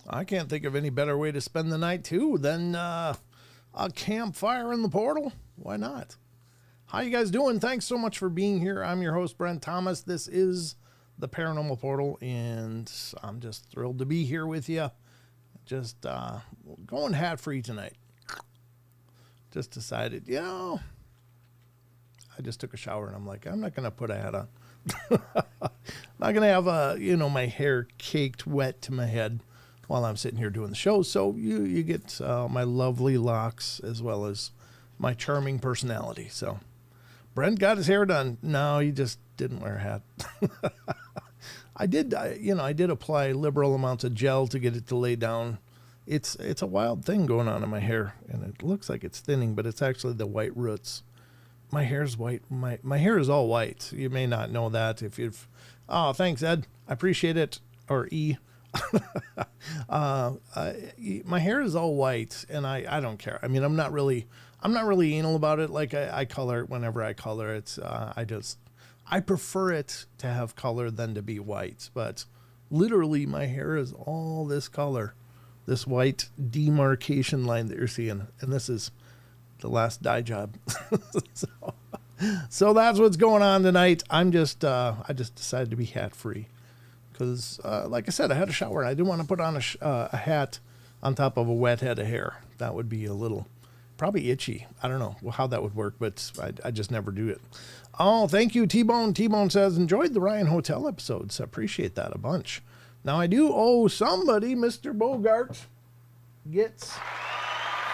I can't think of any better way to spend the night, too, than a campfire in the portal. Why not? How you guys doing? Thanks so much for being here. I'm your host, Brent Thomas. This is the Paranormal Portal, and I'm just thrilled to be here with you. Just going hat-free tonight. Just decided, I just took a shower, and I'm like, I'm not going to put a hat on. Not going to have, my hair caked wet to my head while I'm sitting here doing the show. So you get my lovely locks as well as my charming personality. So Brent got his hair done. No, he just didn't wear a hat. I did apply liberal amounts of gel to get it to lay down. It's a wild thing going on in my hair, and it looks like it's thinning, but it's actually the white roots. My hair's white. My hair is all white. You may not know that if you've. Oh, thanks, Ed. I appreciate it. Or E. My hair is all white, and I don't care. I mean, I'm not really anal about it. Like I color it whenever I color it. I prefer it to have color than to be white. But literally, my hair is all this color, this white demarcation line that you're seeing, and this is the last dye job. So that's what's going on tonight. I just decided to be hat free. Because, like I said, I had a shower. I didn't want to put on a hat on top of a wet head of hair. That would be a little, probably itchy. I don't know how that would work, but I just never do it. Oh, thank you, T-Bone. T-Bone says, enjoyed the Ryan Hotel episodes. Appreciate that a bunch. Now, I do owe somebody, Mr. Bogart, gets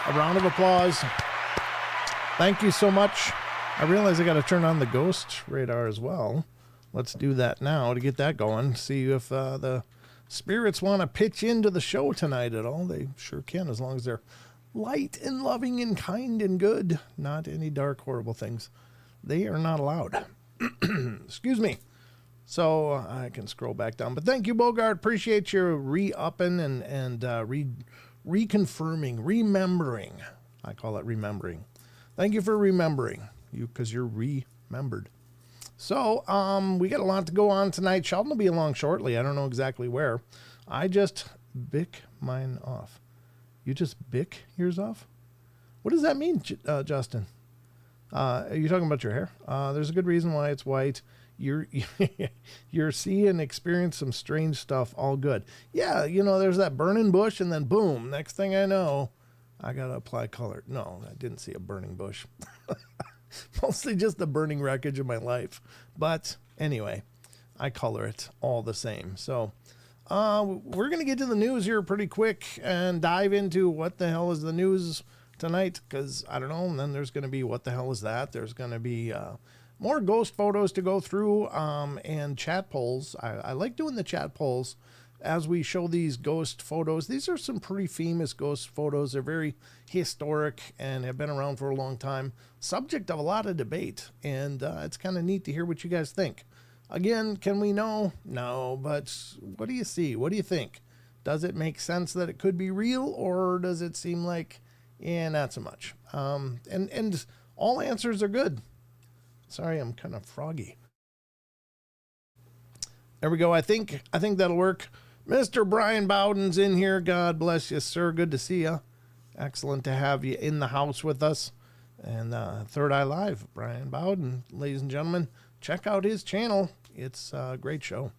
a round of applause. Thank you so much. I realize I got to turn on the ghost radar as well. Let's do that now to get that going. See if the spirits want to pitch into the show tonight at all. They sure can, as long as they're light and loving and kind and good. Not any dark, horrible things. They are not allowed. Excuse me. So I can scroll back down. But thank you, Bogart. Appreciate your re-upping and reconfirming, remembering. I call it remembering. Thank you for remembering. Because you're remembered. So, we got a lot to go on tonight. Sheldon will be along shortly. I don't know exactly where. I just bick mine off. You just bick yours off? What does that mean, Justin? Are you talking about your hair? There's a good reason why it's white. You're seeing and experience some strange stuff. All good. Yeah, there's that burning bush, and then boom, next thing I know, I got to apply color. No, I didn't see a burning bush. Mostly just the burning wreckage of my life. But anyway, I color it all the same. So we're going to get to the news here pretty quick and dive into what the hell is the news tonight. Because I don't know. And then there's going to be what the hell is that? There's going to be more ghost photos to go through and chat polls. I like doing the chat polls as we show these ghost photos. These are some pretty famous ghost photos. They're very historic and have been around for a long time. Subject of a lot of debate. And it's kind of neat to hear what you guys think. Again, can we know? No, but what do you see? What do you think? Does it make sense that it could be real, or does it seem like, not so much? And all answers are good. Sorry, I'm kind of froggy. There we go. I think that'll work. Mr. Brian Bowden's in here. God bless you, sir. Good to see you. Excellent to have you in the house with us. And Third Eye Live, Brian Bowden, ladies and gentlemen, check out his channel. It's a great show.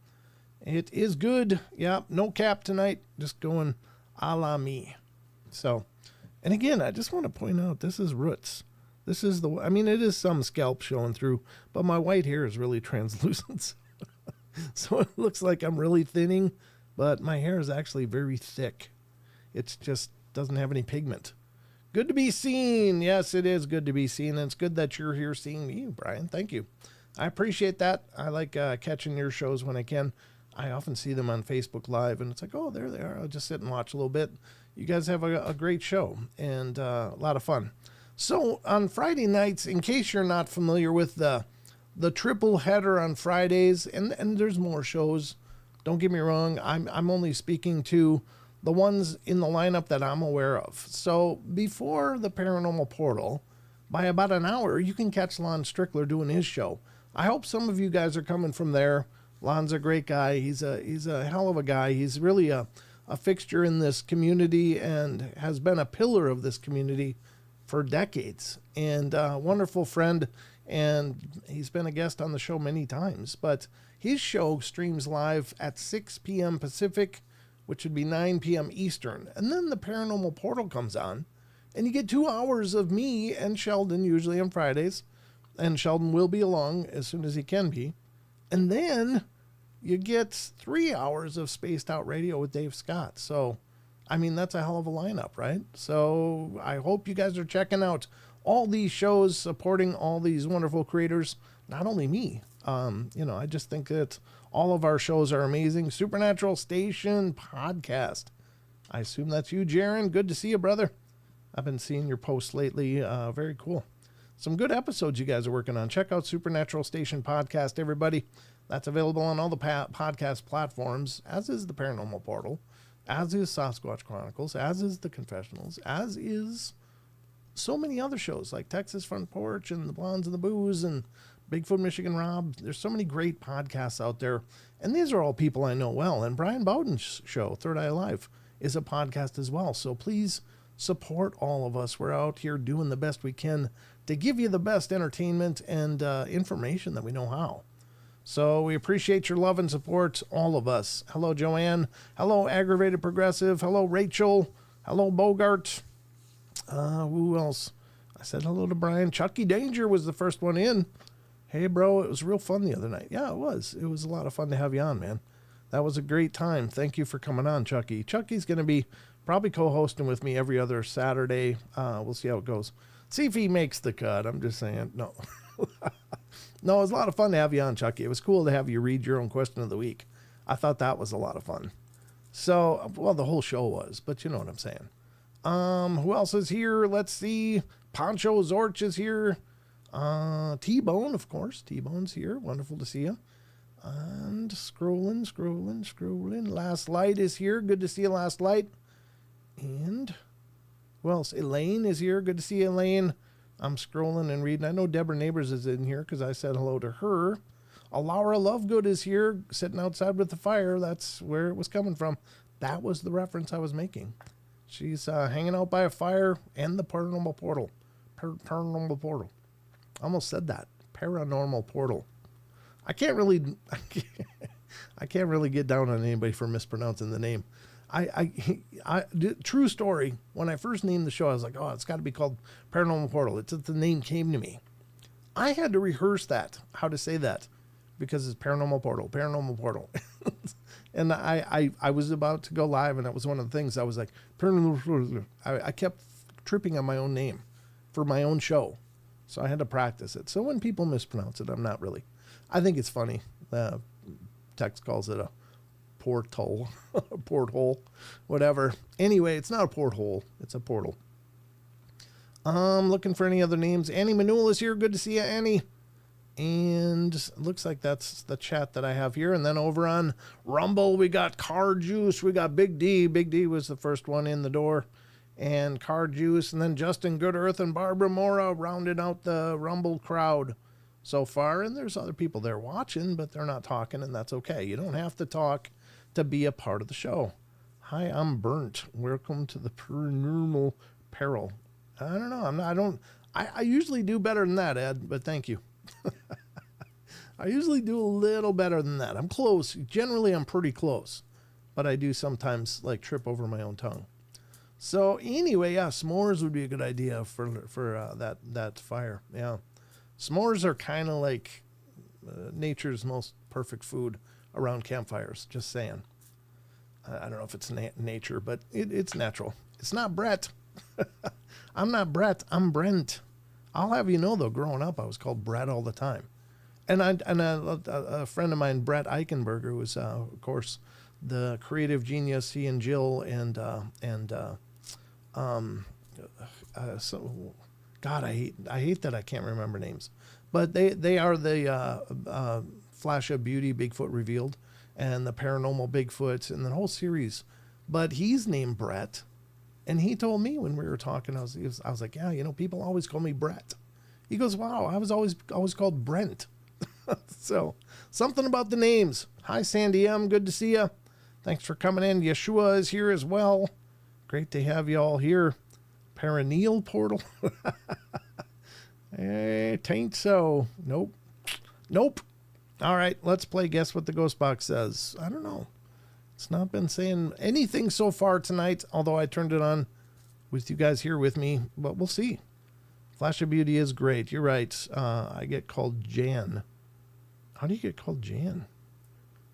It is good. Yeah, no cap tonight. Just going a la me. So, and again, I just want to point out, this is roots. This is it is some scalp showing through, but my white hair is really translucent. So it looks like I'm really thinning, but my hair is actually very thick. It just doesn't have any pigment. Good to be seen. Yes, it is good to be seen. And it's good that you're here seeing me, Brian. Thank you. I appreciate that. I like catching your shows when I can. I often see them on Facebook Live, and it's like, oh, there they are. I'll just sit and watch a little bit. You guys have a great show and a lot of fun. So on Friday nights, in case you're not familiar with the triple header on Fridays, and there's more shows. Don't get me wrong. I'm only speaking to the ones in the lineup that I'm aware of. So before the Paranormal Portal, by about an hour, you can catch Lon Strickler doing his show. I hope some of you guys are coming from there. Lon's a great guy. He's a hell of a guy. He's really a a fixture in this community and has been a pillar of this community for decades, and a wonderful friend, and he's been a guest on the show many times. But his show streams live at 6 p.m. Pacific, which would be 9 p.m. Eastern. And then the Paranormal Portal comes on, and you get 2 hours of me and Sheldon, usually on Fridays, and Sheldon will be along as soon as he can be. And then you get 3 hours of spaced out radio with Dave Scott. So, I mean, that's a hell of a lineup, right? So I hope you guys are checking out all these shows, supporting all these wonderful creators, not only me. I just think that all of our shows are amazing. Supernatural Station Podcast. I assume that's you, Jaron. Good to see you, brother. I've been seeing your posts lately. Very cool. Some good episodes you guys are working on. Check out Supernatural Station Podcast, everybody. That's available on all the podcast platforms, as is the Paranormal Portal, as is Sasquatch Chronicles, as is The Confessionals, as is so many other shows like Texas Front Porch and The Blondes and the Booze and Bigfoot Michigan Rob. There's so many great podcasts out there. And these are all people I know well. And Brian Bowden's show, Third Eye Live, is a podcast as well. So please support all of us. We're out here doing the best we can to give you the best entertainment and information that we know how. So we appreciate your love and support, all of us. Hello, Joanne. Hello, Aggravated Progressive. Hello, Rachel. Hello, Bogart. Who else? I said hello to Brian. Chucky Danger was the first one in. Hey, bro, it was real fun the other night. Yeah, it was. It was a lot of fun to have you on, man. That was a great time. Thank you for coming on, Chucky. Chucky's going to be probably co-hosting with me every other Saturday. We'll see how it goes. See if he makes the cut. I'm just saying. No. No, it was a lot of fun to have you on, Chucky. It was cool to have you read your own question of the week. I thought that was a lot of fun. So, well, the whole show was, but you know what I'm saying. Who else is here? Let's see. Poncho Zorch is here. T-Bone, of course. T-Bone's here. Wonderful to see you. And scrolling. Last Light is here. Good to see you, Last Light. And who else? Elaine is here. Good to see you, Elaine. I'm scrolling and reading. I know Deborah Neighbors is in here because I said hello to her. Laura Lovegood is here, sitting outside with the fire. That's where it was coming from. That was the reference I was making. She's hanging out by a fire and the Paranormal Portal. Paranormal Portal. I almost said that. Paranormal Portal. I can't really get down on anybody for mispronouncing the name. True story. When I first named the show, I was like, oh, it's got to be called Paranormal Portal. It's the name came to me. I had to rehearse that, how to say that, because it's Paranormal Portal, Paranormal Portal. And I was about to go live, and that was one of the things I was like, Paranormal Portal. I kept tripping on my own name for my own show. So I had to practice it. So when people mispronounce it, I'm not really. I think it's funny. Tex calls it a portal, porthole, whatever. Anyway, it's not a porthole. It's a portal. Looking for any other names. Annie Manul is here. Good to see you, Annie. And it looks like that's the chat that I have here. And then over on Rumble, we got Car Juice. We got Big D. Big D was the first one in the door. And Car Juice. And then Justin Goodearth and Barbara Mora rounded out the Rumble crowd so far. And there's other people there watching, but they're not talking, and that's okay. You don't have to talk to be a part of the show. Hi, I'm Burnt. Welcome to the Paranormal Peril. I don't know. I usually do better than that, Ed, but thank you. I usually do a little better than that. I'm close. Generally, I'm pretty close, but I do sometimes like trip over my own tongue. So anyway, yeah, s'mores would be a good idea for that fire. Yeah, s'mores are kind of like nature's most perfect food around campfires. Just saying. I don't know if it's nature, but it's natural. It's not Brett. I'm not Brett. I'm Brent. I'll have you know, though, growing up, I was called Brett all the time. And a friend of mine, Brett Eichenberger, was, of course, the creative genius. He and Jill so God, I hate that I can't remember names. But they are the Flash of Beauty, Bigfoot Revealed, and the Paranormal Bigfoot, and the whole series. But he's named Brett. And he told me when we were talking, I was like, yeah, you know, people always call me Brett. He goes, wow, I was always called Brent. So something about the names. Hi, Sandy M. Good to see you. Thanks for coming in. Yeshua is here as well. Great to have you all here. Paranormal Portal. Tain't so. Nope. All right, let's play Guess What the Ghost Box Says. I don't know. It's not been saying anything so far tonight, although I turned it on with you guys here with me, but we'll see. Flash of Beauty is great. You're right. I get called Jan. How do you get called Jan?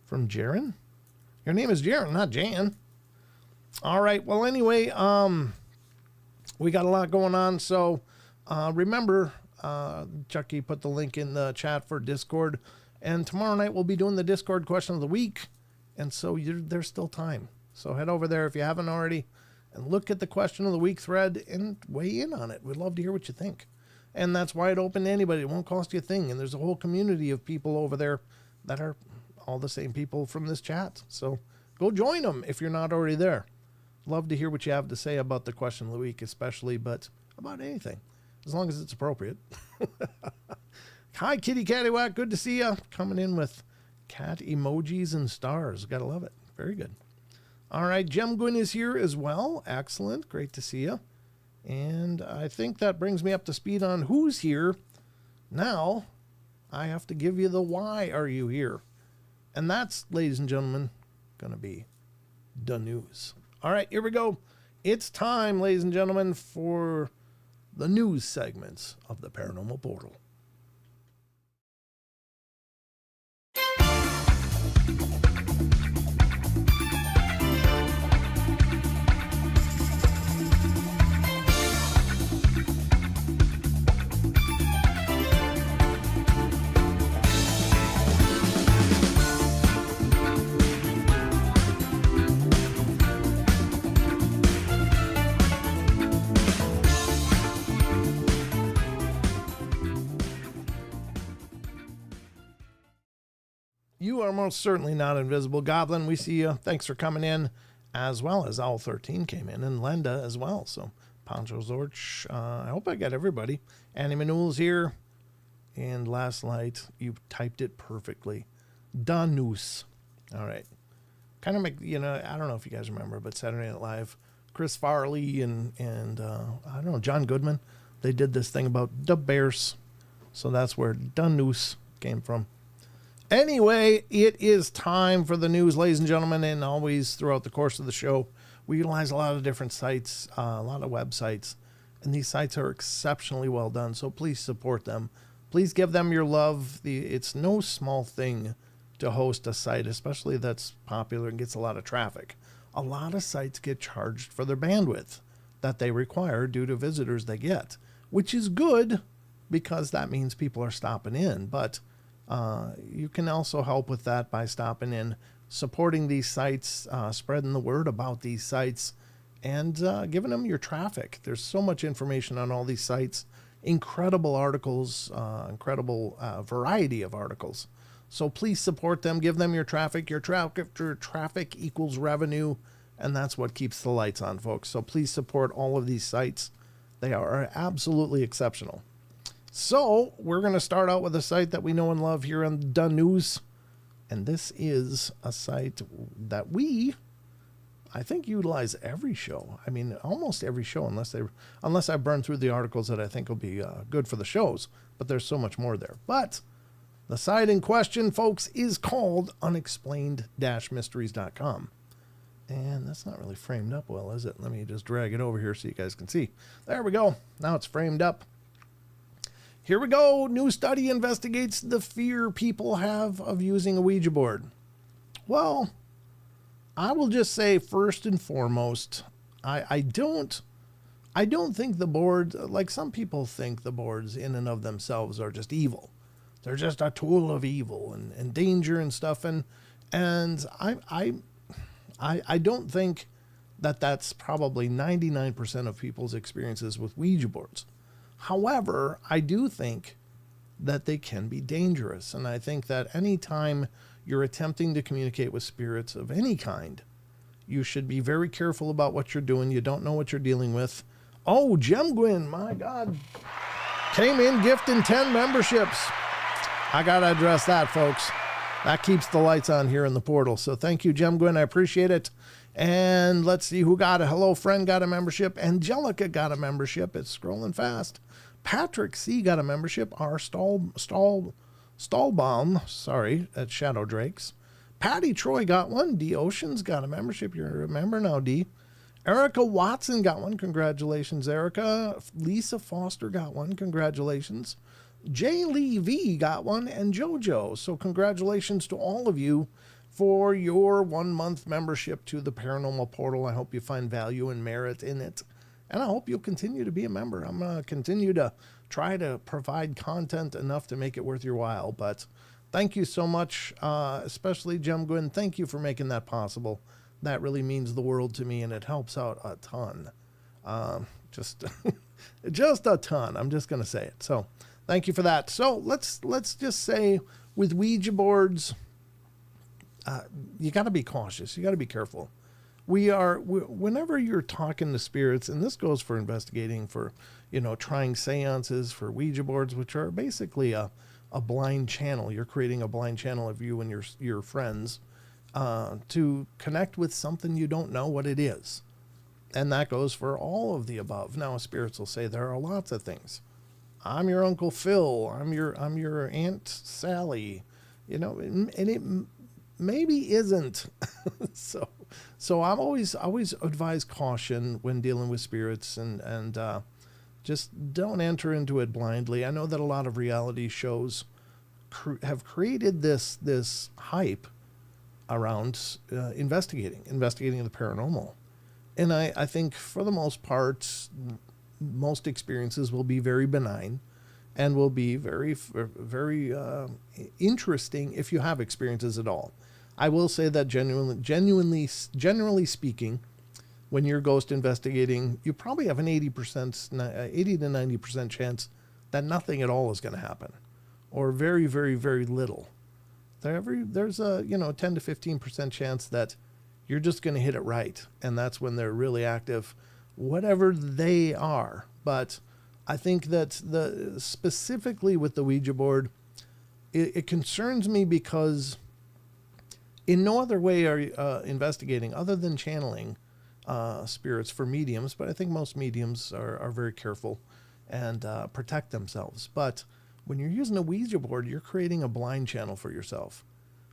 From Jaren? Your name is Jaren, not Jan. All right. Well, anyway, we got a lot going on. So remember, Chucky put the link in the chat for Discord. And tomorrow night we'll be doing the Discord question of the week. And so there's still time. So head over there if you haven't already and look at the question of the week thread and weigh in on it. We'd love to hear what you think. And that's wide open to anybody. It won't cost you a thing. And there's a whole community of people over there that are all the same people from this chat. So go join them if you're not already there. Love to hear what you have to say about the question of the week, especially, but about anything, as long as it's appropriate. Hi, Kitty Cattywack. Good to see you. Coming in with cat emojis and stars. Gotta love it. Very good. All right, Jem Gwyn is here as well. Excellent. Great to see you. And I think that brings me up to speed on who's here. Now, I have to give you the why are you here. And that's, ladies and gentlemen, going to be the news. All right, here we go. It's time, ladies and gentlemen, for the news segments of the Paranormal Portal. You are most certainly not invisible, Goblin. We see you. Thanks for coming in, as well as Owl 13 came in, and Lenda as well. So, Poncho Zorch. I hope I got everybody. Annie Manul's here. And last night, you typed it perfectly. Danus. All right. Kind of make, I don't know if you guys remember, but Saturday Night Live, Chris Farley and I don't know, John Goodman, they did this thing about the Bears. So that's where Danus came from. Anyway, it is time for the news, ladies and gentlemen, and always throughout the course of the show, we utilize a lot of different sites, a lot of websites, and these sites are exceptionally well done, so please support them. Please give them your love. It's no small thing to host a site, especially that's popular and gets a lot of traffic. A lot of sites get charged for their bandwidth that they require due to visitors they get, which is good because that means people are stopping in, but you can also help with that by stopping in, supporting these sites, spreading the word about these sites, and giving them your traffic. There's so much information on all these sites, incredible articles, incredible variety of articles. So please support them, give them your traffic. Your traffic equals revenue, and that's what keeps the lights on, folks. So please support all of these sites. They are absolutely exceptional. So we're going to start out with a site that we know and love here on the news. And this is a site that I think, utilize every show. I mean, almost every show, unless I burn through the articles that I think will be good for the shows. But there's so much more there. But the site in question, folks, is called unexplained-mysteries.com. And that's not really framed up well, is it? Let me just drag it over here so you guys can see. There we go. Now it's framed up. Here we go. New study investigates the fear people have of using a Ouija board. Well, I will just say first and foremost, I don't think the boards, like some people think the boards in and of themselves are just evil. They're just a tool of evil and danger and stuff. And I don't think that that's probably 99% of people's experiences with Ouija boards. However, I do think that they can be dangerous. And I think that any time you're attempting to communicate with spirits of any kind, you should be very careful about what you're doing. You don't know what you're dealing with. Oh, Jem Gwyn, my God. Came in gifting 10 memberships. I got to address that, folks. That keeps the lights on here in the portal. So thank you, Jem Gwynn. I appreciate it. And let's see who got a hello friend got a membership. Angelica got a membership. It's scrolling fast. Patrick C got a membership. Our Stallbaum, sorry, at Shadow Drakes. Patty Troy got one. D Oceans got a membership. You're a member now, D. Erica Watson got one. Congratulations, Erica. Lisa Foster got one. Congratulations. Jay Lee V got one, and JoJo. So congratulations to all of you for your 1 month membership to the Paranormal Portal. I hope you find value and merit in it. And I hope you'll continue to be a member. I'm going to continue to try to provide content enough to make it worth your while. But thank you so much, especially Jem Gwynn. Thank you for making that possible. That really means the world to me, and it helps out a ton. Just a ton. I'm just going to say it. So thank you for that. So let's just say with Ouija boards, you got to be cautious. You got to be careful. Whenever you're talking to spirits, and this goes for investigating, for, trying seances, for Ouija boards, which are basically a blind channel. You're creating a blind channel of you and your friends to connect with something you don't know what it is. And that goes for all of the above. Now, spirits will say there are lots of things. I'm your Uncle Phil. I'm your Aunt Sally. And it maybe isn't. So I'm always advise caution when dealing with spirits, and just don't enter into it blindly. I know that a lot of reality shows have created this hype around investigating the paranormal. And I think for the most part, most experiences will be very benign and will be very, very interesting if you have experiences at all. I will say that generally speaking, when you're ghost investigating, you probably have an 80 to 90% chance that nothing at all is going to happen, or very, very, very little. There's a 10 to 15% chance that you're just going to hit it right, and that's when they're really active, whatever they are. But I think that specifically with the Ouija board, it concerns me because in no other way are you investigating other than channeling spirits for mediums. But I think most mediums are very careful and protect themselves. But when you're using a Ouija board, you're creating a blind channel for yourself,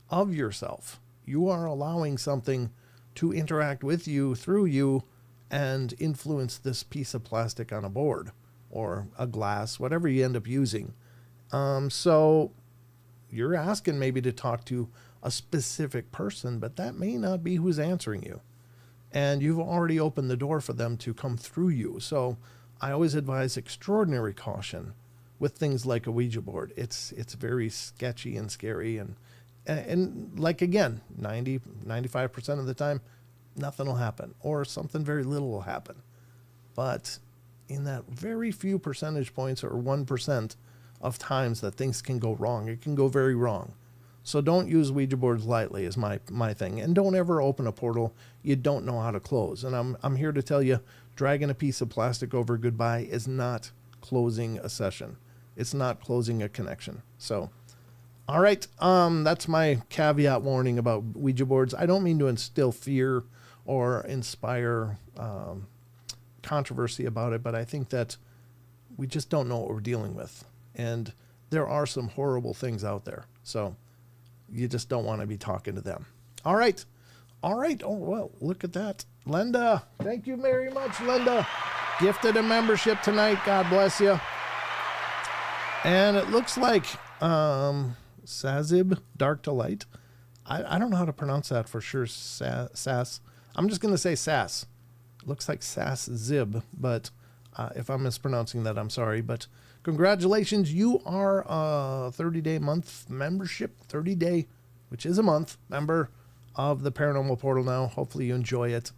of yourself. You are allowing something to interact with you, through you, and influence this piece of plastic on a board or a glass, whatever you end up using. So you're asking maybe to talk to a specific person, but that may not be who's answering you. And you've already opened the door for them to come through you. So I always advise extraordinary caution with things like a Ouija board. It's very sketchy and scary, and like, again, 95% of the time, nothing will happen, or something very little will happen. But in that very few percentage points, or 1% of times that things can go wrong, it can go very wrong. So don't use Ouija boards lightly is my thing. And don't ever open a portal you don't know how to close. And I'm here to tell you, dragging a piece of plastic over goodbye is not closing a session. It's not closing a connection. So, all right, that's my caveat warning about Ouija boards. I don't mean to instill fear or inspire controversy about it, but I think that we just don't know what we're dealing with. And there are some horrible things out there. So you just don't want to be talking to them. All right. Oh, well, look at that. Linda, thank you very much, Linda. Gifted a membership tonight. God bless you. And it looks like Sazib, Dark to Light. I don't know how to pronounce that for sure. Sass. I'm just going to say Sass. It looks like Sass Zib, but if I'm mispronouncing that, I'm sorry. But congratulations. You are a 30-day month membership, 30-day, which is a month, member of the Paranormal Portal now. Hopefully you enjoy it,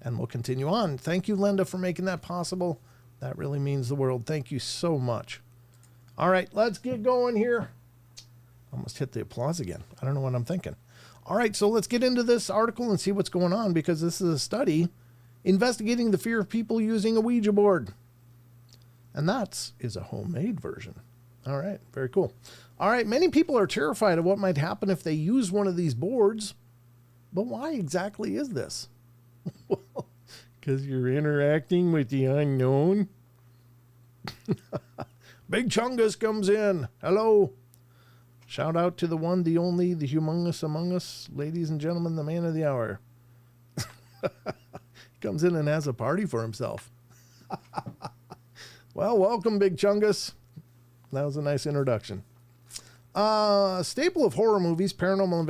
and we'll continue on. Thank you, Linda, for making that possible. That really means the world. Thank you so much. All right, let's get going here. Almost hit the applause again. I don't know what I'm thinking. All right, so let's get into this article and see what's going on, because this is a study investigating the fear of people using a Ouija board. And that is a homemade version. All right, very cool. All right, many people are terrified of what might happen if they use one of these boards. But why exactly is this? Well, because you're interacting with the unknown. Big Chungus comes in. Hello. Shout out to the one, the only, the humongous among us. Ladies and gentlemen, the man of the hour. Comes in and has a party for himself. Well, welcome, Big Chungus. That was a nice introduction. A staple of horror movies, paranormal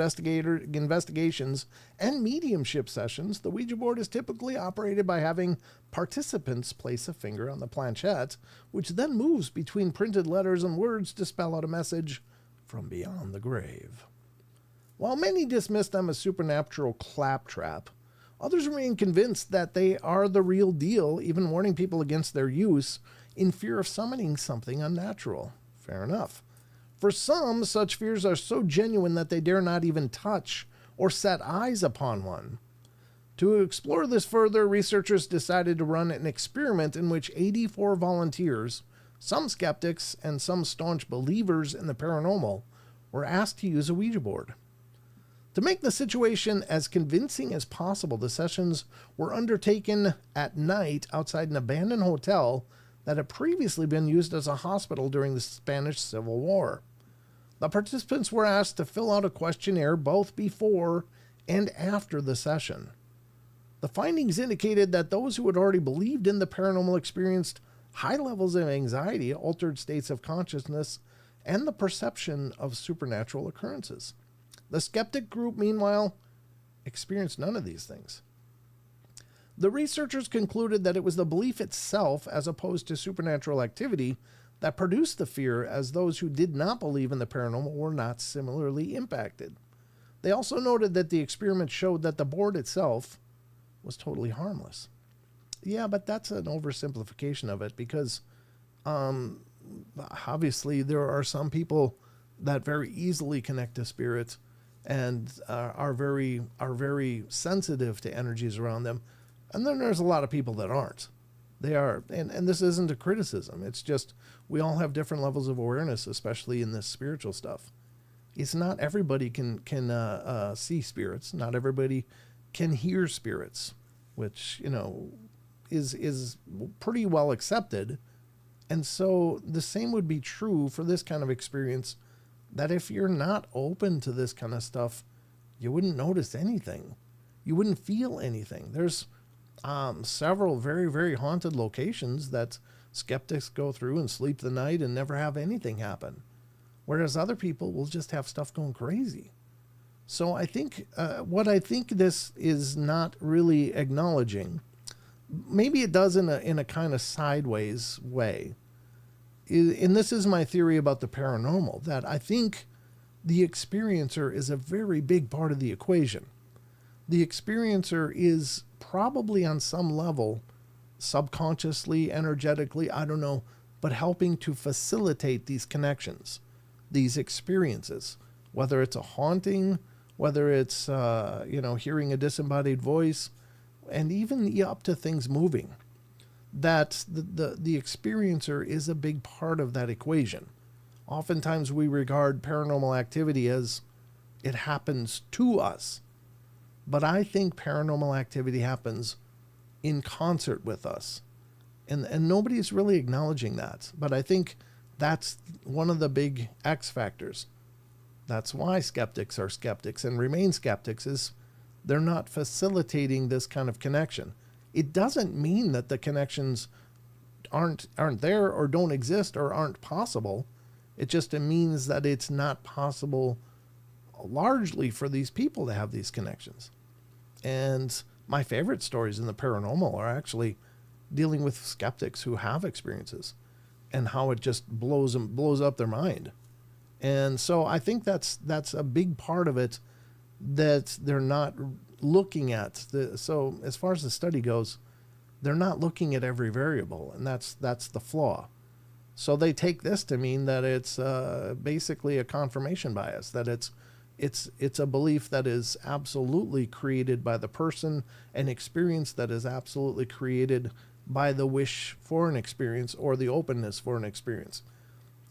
investigations, and mediumship sessions, the Ouija board is typically operated by having participants place a finger on the planchette, which then moves between printed letters and words to spell out a message from beyond the grave. While many dismiss them as supernatural claptrap, others remain convinced that they are the real deal, even warning people against their use in fear of summoning something unnatural. Fair enough. For some, such fears are so genuine that they dare not even touch or set eyes upon one. To explore this further, researchers decided to run an experiment in which 84 volunteers, some skeptics and some staunch believers in the paranormal, were asked to use a Ouija board. To make the situation as convincing as possible, the sessions were undertaken at night outside an abandoned hotel that had previously been used as a hospital during the Spanish Civil War. The participants were asked to fill out a questionnaire both before and after the session. The findings indicated that those who had already believed in the paranormal experienced high levels of anxiety, altered states of consciousness, and the perception of supernatural occurrences. The skeptic group, meanwhile, experienced none of these things. The researchers concluded that it was the belief itself, as opposed to supernatural activity, that produced the fear, as those who did not believe in the paranormal were not similarly impacted. They also noted that the experiment showed that the board itself was totally harmless. Yeah, but that's an oversimplification of it, because obviously there are some people that very easily connect to spirits and are very sensitive to energies around them. And then there's a lot of people that aren't. They are, and this isn't a criticism. It's just we all have different levels of awareness, especially in this spiritual stuff. It's not everybody can see spirits. Not everybody can hear spirits, which, you know, is pretty well accepted. And so the same would be true for this kind of experience, that if you're not open to this kind of stuff, you wouldn't notice anything. You wouldn't feel anything. There's several very, very haunted locations that skeptics go through and sleep the night and never have anything happen, whereas other people will just have stuff going crazy. So I think what I think this is not really acknowledging, maybe it does in a kind of sideways way, and this is my theory about the paranormal, that I think the experiencer is a very big part of the equation. The experiencer is probably on some level, subconsciously, energetically, I don't know, but helping to facilitate these connections, these experiences, whether it's a haunting, whether it's, hearing a disembodied voice, and even up to things moving. That the experiencer is a big part of that equation. Oftentimes we regard paranormal activity as it happens to us. But I think paranormal activity happens in concert with us. And nobody's really acknowledging that. But I think that's one of the big X factors. That's why skeptics are skeptics and remain skeptics, is they're not facilitating this kind of connection. It doesn't mean that the connections aren't there or don't exist or aren't possible. It just means that it's not possible largely for these people to have these connections. And my favorite stories in the paranormal are actually dealing with skeptics who have experiences and how it just blows up their mind. And so I think that's a big part of it that they're not looking at. So as far as the study goes, they're not looking at every variable, and that's the flaw. So they take this to mean that it's basically a confirmation bias, that it's a belief that is absolutely created by the person, an experience that is absolutely created by the wish for an experience or the openness for an experience.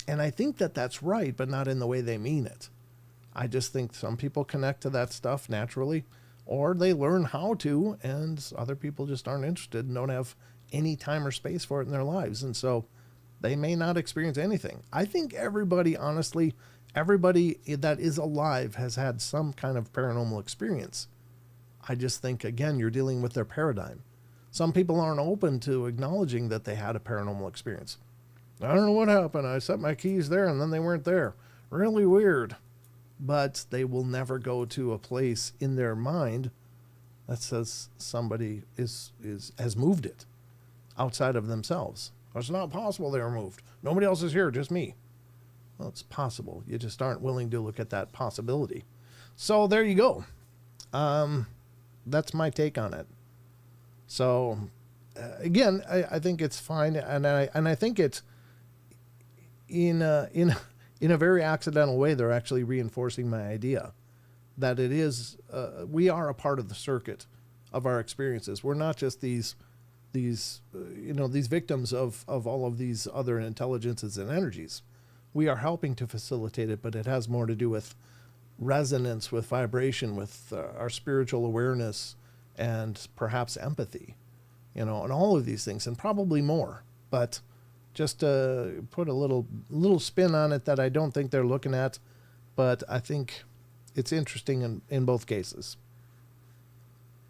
And I think that that's right, but not in the way they mean it. I just think some people connect to that stuff naturally, or they learn how to, and other people just aren't interested and don't have any time or space for it in their lives. And so they may not experience anything. I think everybody, honestly, everybody that is alive has had some kind of paranormal experience. I just think, again, you're dealing with their paradigm. Some people aren't open to acknowledging that they had a paranormal experience. I don't know what happened. I set my keys there and then they weren't there. Really weird. But they will never go to a place in their mind that says somebody has moved it outside of themselves. It's not possible they were moved. Nobody else is here, just me. Well, it's possible. You just aren't willing to look at that possibility. So there you go. That's my take on it. So again, I think it's fine, and I think it's in a very accidental way. They're actually reinforcing my idea that it is we are a part of the circuit of our experiences. We're not just these victims of all of these other intelligences and energies. We are helping to facilitate it, but it has more to do with resonance, with vibration, with our spiritual awareness, and perhaps empathy, and all of these things, and probably more. But just to put a little spin on it that I don't think they're looking at, but I think it's interesting in both cases.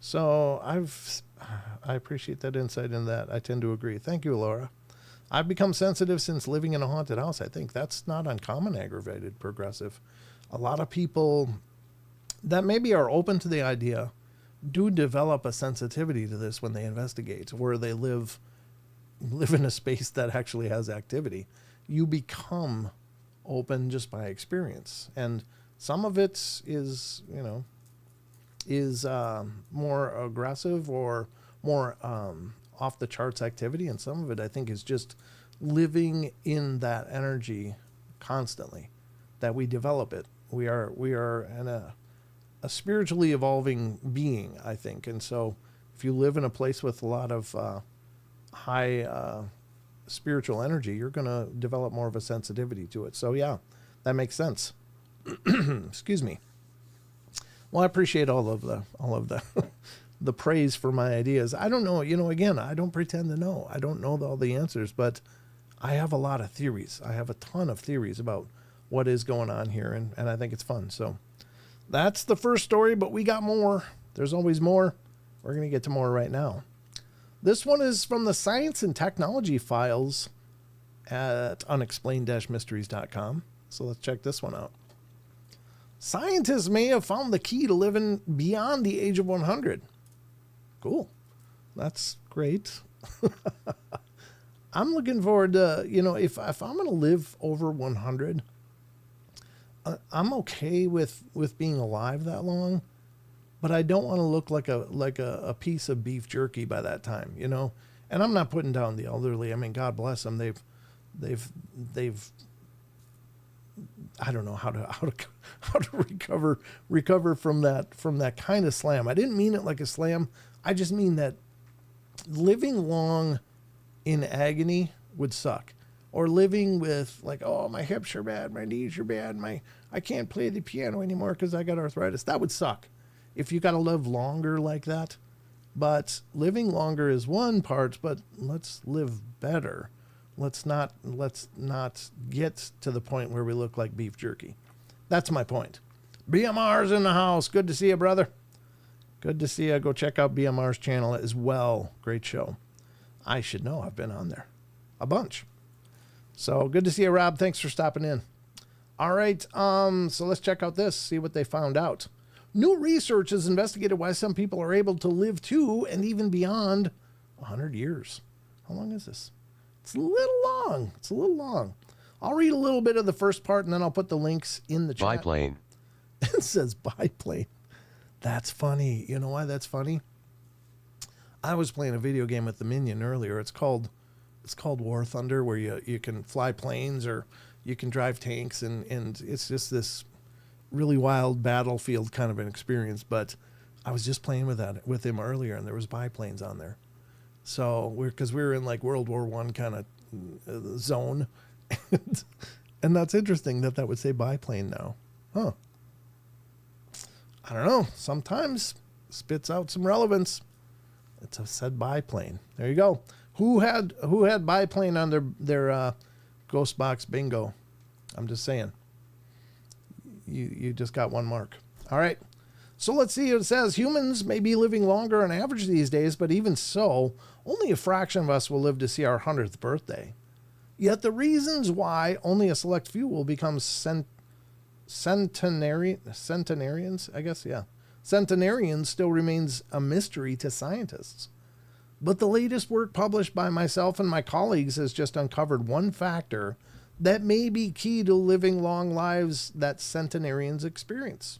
So I appreciate that insight in that. I tend to agree. Thank you, Laura. I've become sensitive since living in a haunted house. I think that's not uncommon, aggravated progressive. A lot of people that maybe are open to the idea do develop a sensitivity to this when they investigate, where they live in a space that actually has activity. You become open just by experience. And some of it is more aggressive or more off the charts activity, and some of it I think is just living in that energy constantly, that we develop it. We are in a spiritually evolving being, I think. And so if you live in a place with a lot of high spiritual energy, you're going to develop more of a sensitivity to it. So yeah, that makes sense. Excuse me. Well, I appreciate all of the the praise for my ideas. I don't know, again, I don't pretend to know. I don't know all the answers, but I have a lot of theories. I have a ton of theories about what is going on here, and I think it's fun. So that's the first story, but we got more. There's always more. We're going to get to more right now. This one is from the Science and Technology Files at unexplained-mysteries.com. So let's check this one out. Scientists may have found the key to living beyond the age of 100. Cool. That's great. I'm looking forward to, if I'm going to live over 100, I'm okay with being alive that long, but I don't want to look like a piece of beef jerky by that time, And I'm not putting down the elderly. I mean, God bless them. They've I don't know how to recover from that kind of slam. I didn't mean it like a slam. I just mean that living long in agony would suck. Or living with oh, my hips are bad, my knees are bad, I can't play the piano anymore because I got arthritis. That would suck if you got to live longer like that. But living longer is one part, but let's live better. Let's not get to the point where we look like beef jerky. That's my point. BMR's in the house. Good to see you, brother. Good to see you. Go check out BMR's channel as well. Great show. I should know. I've been on there a bunch. So good to see you, Rob. Thanks for stopping in. All right. So let's check out this, see what they found out. New research has investigated why some people are able to live to and even beyond 100 years. How long is this? It's a little long. I'll read a little bit of the first part and then I'll put the links in the chat. Biplane. It says biplane. That's funny. You know why that's funny? I was playing a video game with the Minion earlier. It's called War Thunder, where you can fly planes or you can drive tanks, and it's just this really wild battlefield kind of an experience. But I was just playing with him earlier, and there was biplanes on there. So because we were in World War I kind of zone, and And that's interesting that would say biplane now. Huh. I don't know. Sometimes spits out some relevance. It's a said biplane. There you go. Who had biplane on their ghost box bingo? I'm just saying. You just got one mark. All right. So let's see. It says humans may be living longer on average these days, but even so, only a fraction of us will live to see our 100th birthday. Yet the reasons why only a select few will become centenarians, I guess, yeah. Centenarians still remains a mystery to scientists. But the latest work published by myself and my colleagues has just uncovered one factor that may be key to living long lives that centenarians experience.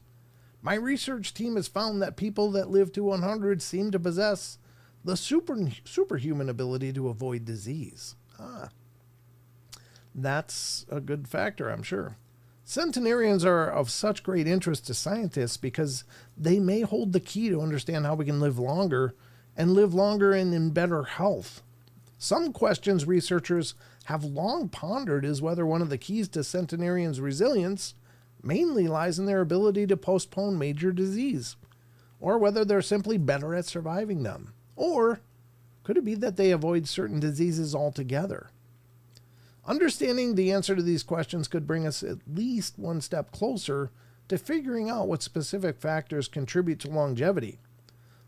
My research team has found that people that live to 100 seem to possess the superhuman ability to avoid disease. That's a good factor, I'm sure. Centenarians are of such great interest to scientists because they may hold the key to understand how we can live longer and live longer and in better health. Some questions researchers have long pondered is whether one of the keys to centenarians' resilience mainly lies in their ability to postpone major disease, or whether they're simply better at surviving them. Or could it be that they avoid certain diseases altogether? Understanding the answer to these questions could bring us at least one step closer to figuring out what specific factors contribute to longevity.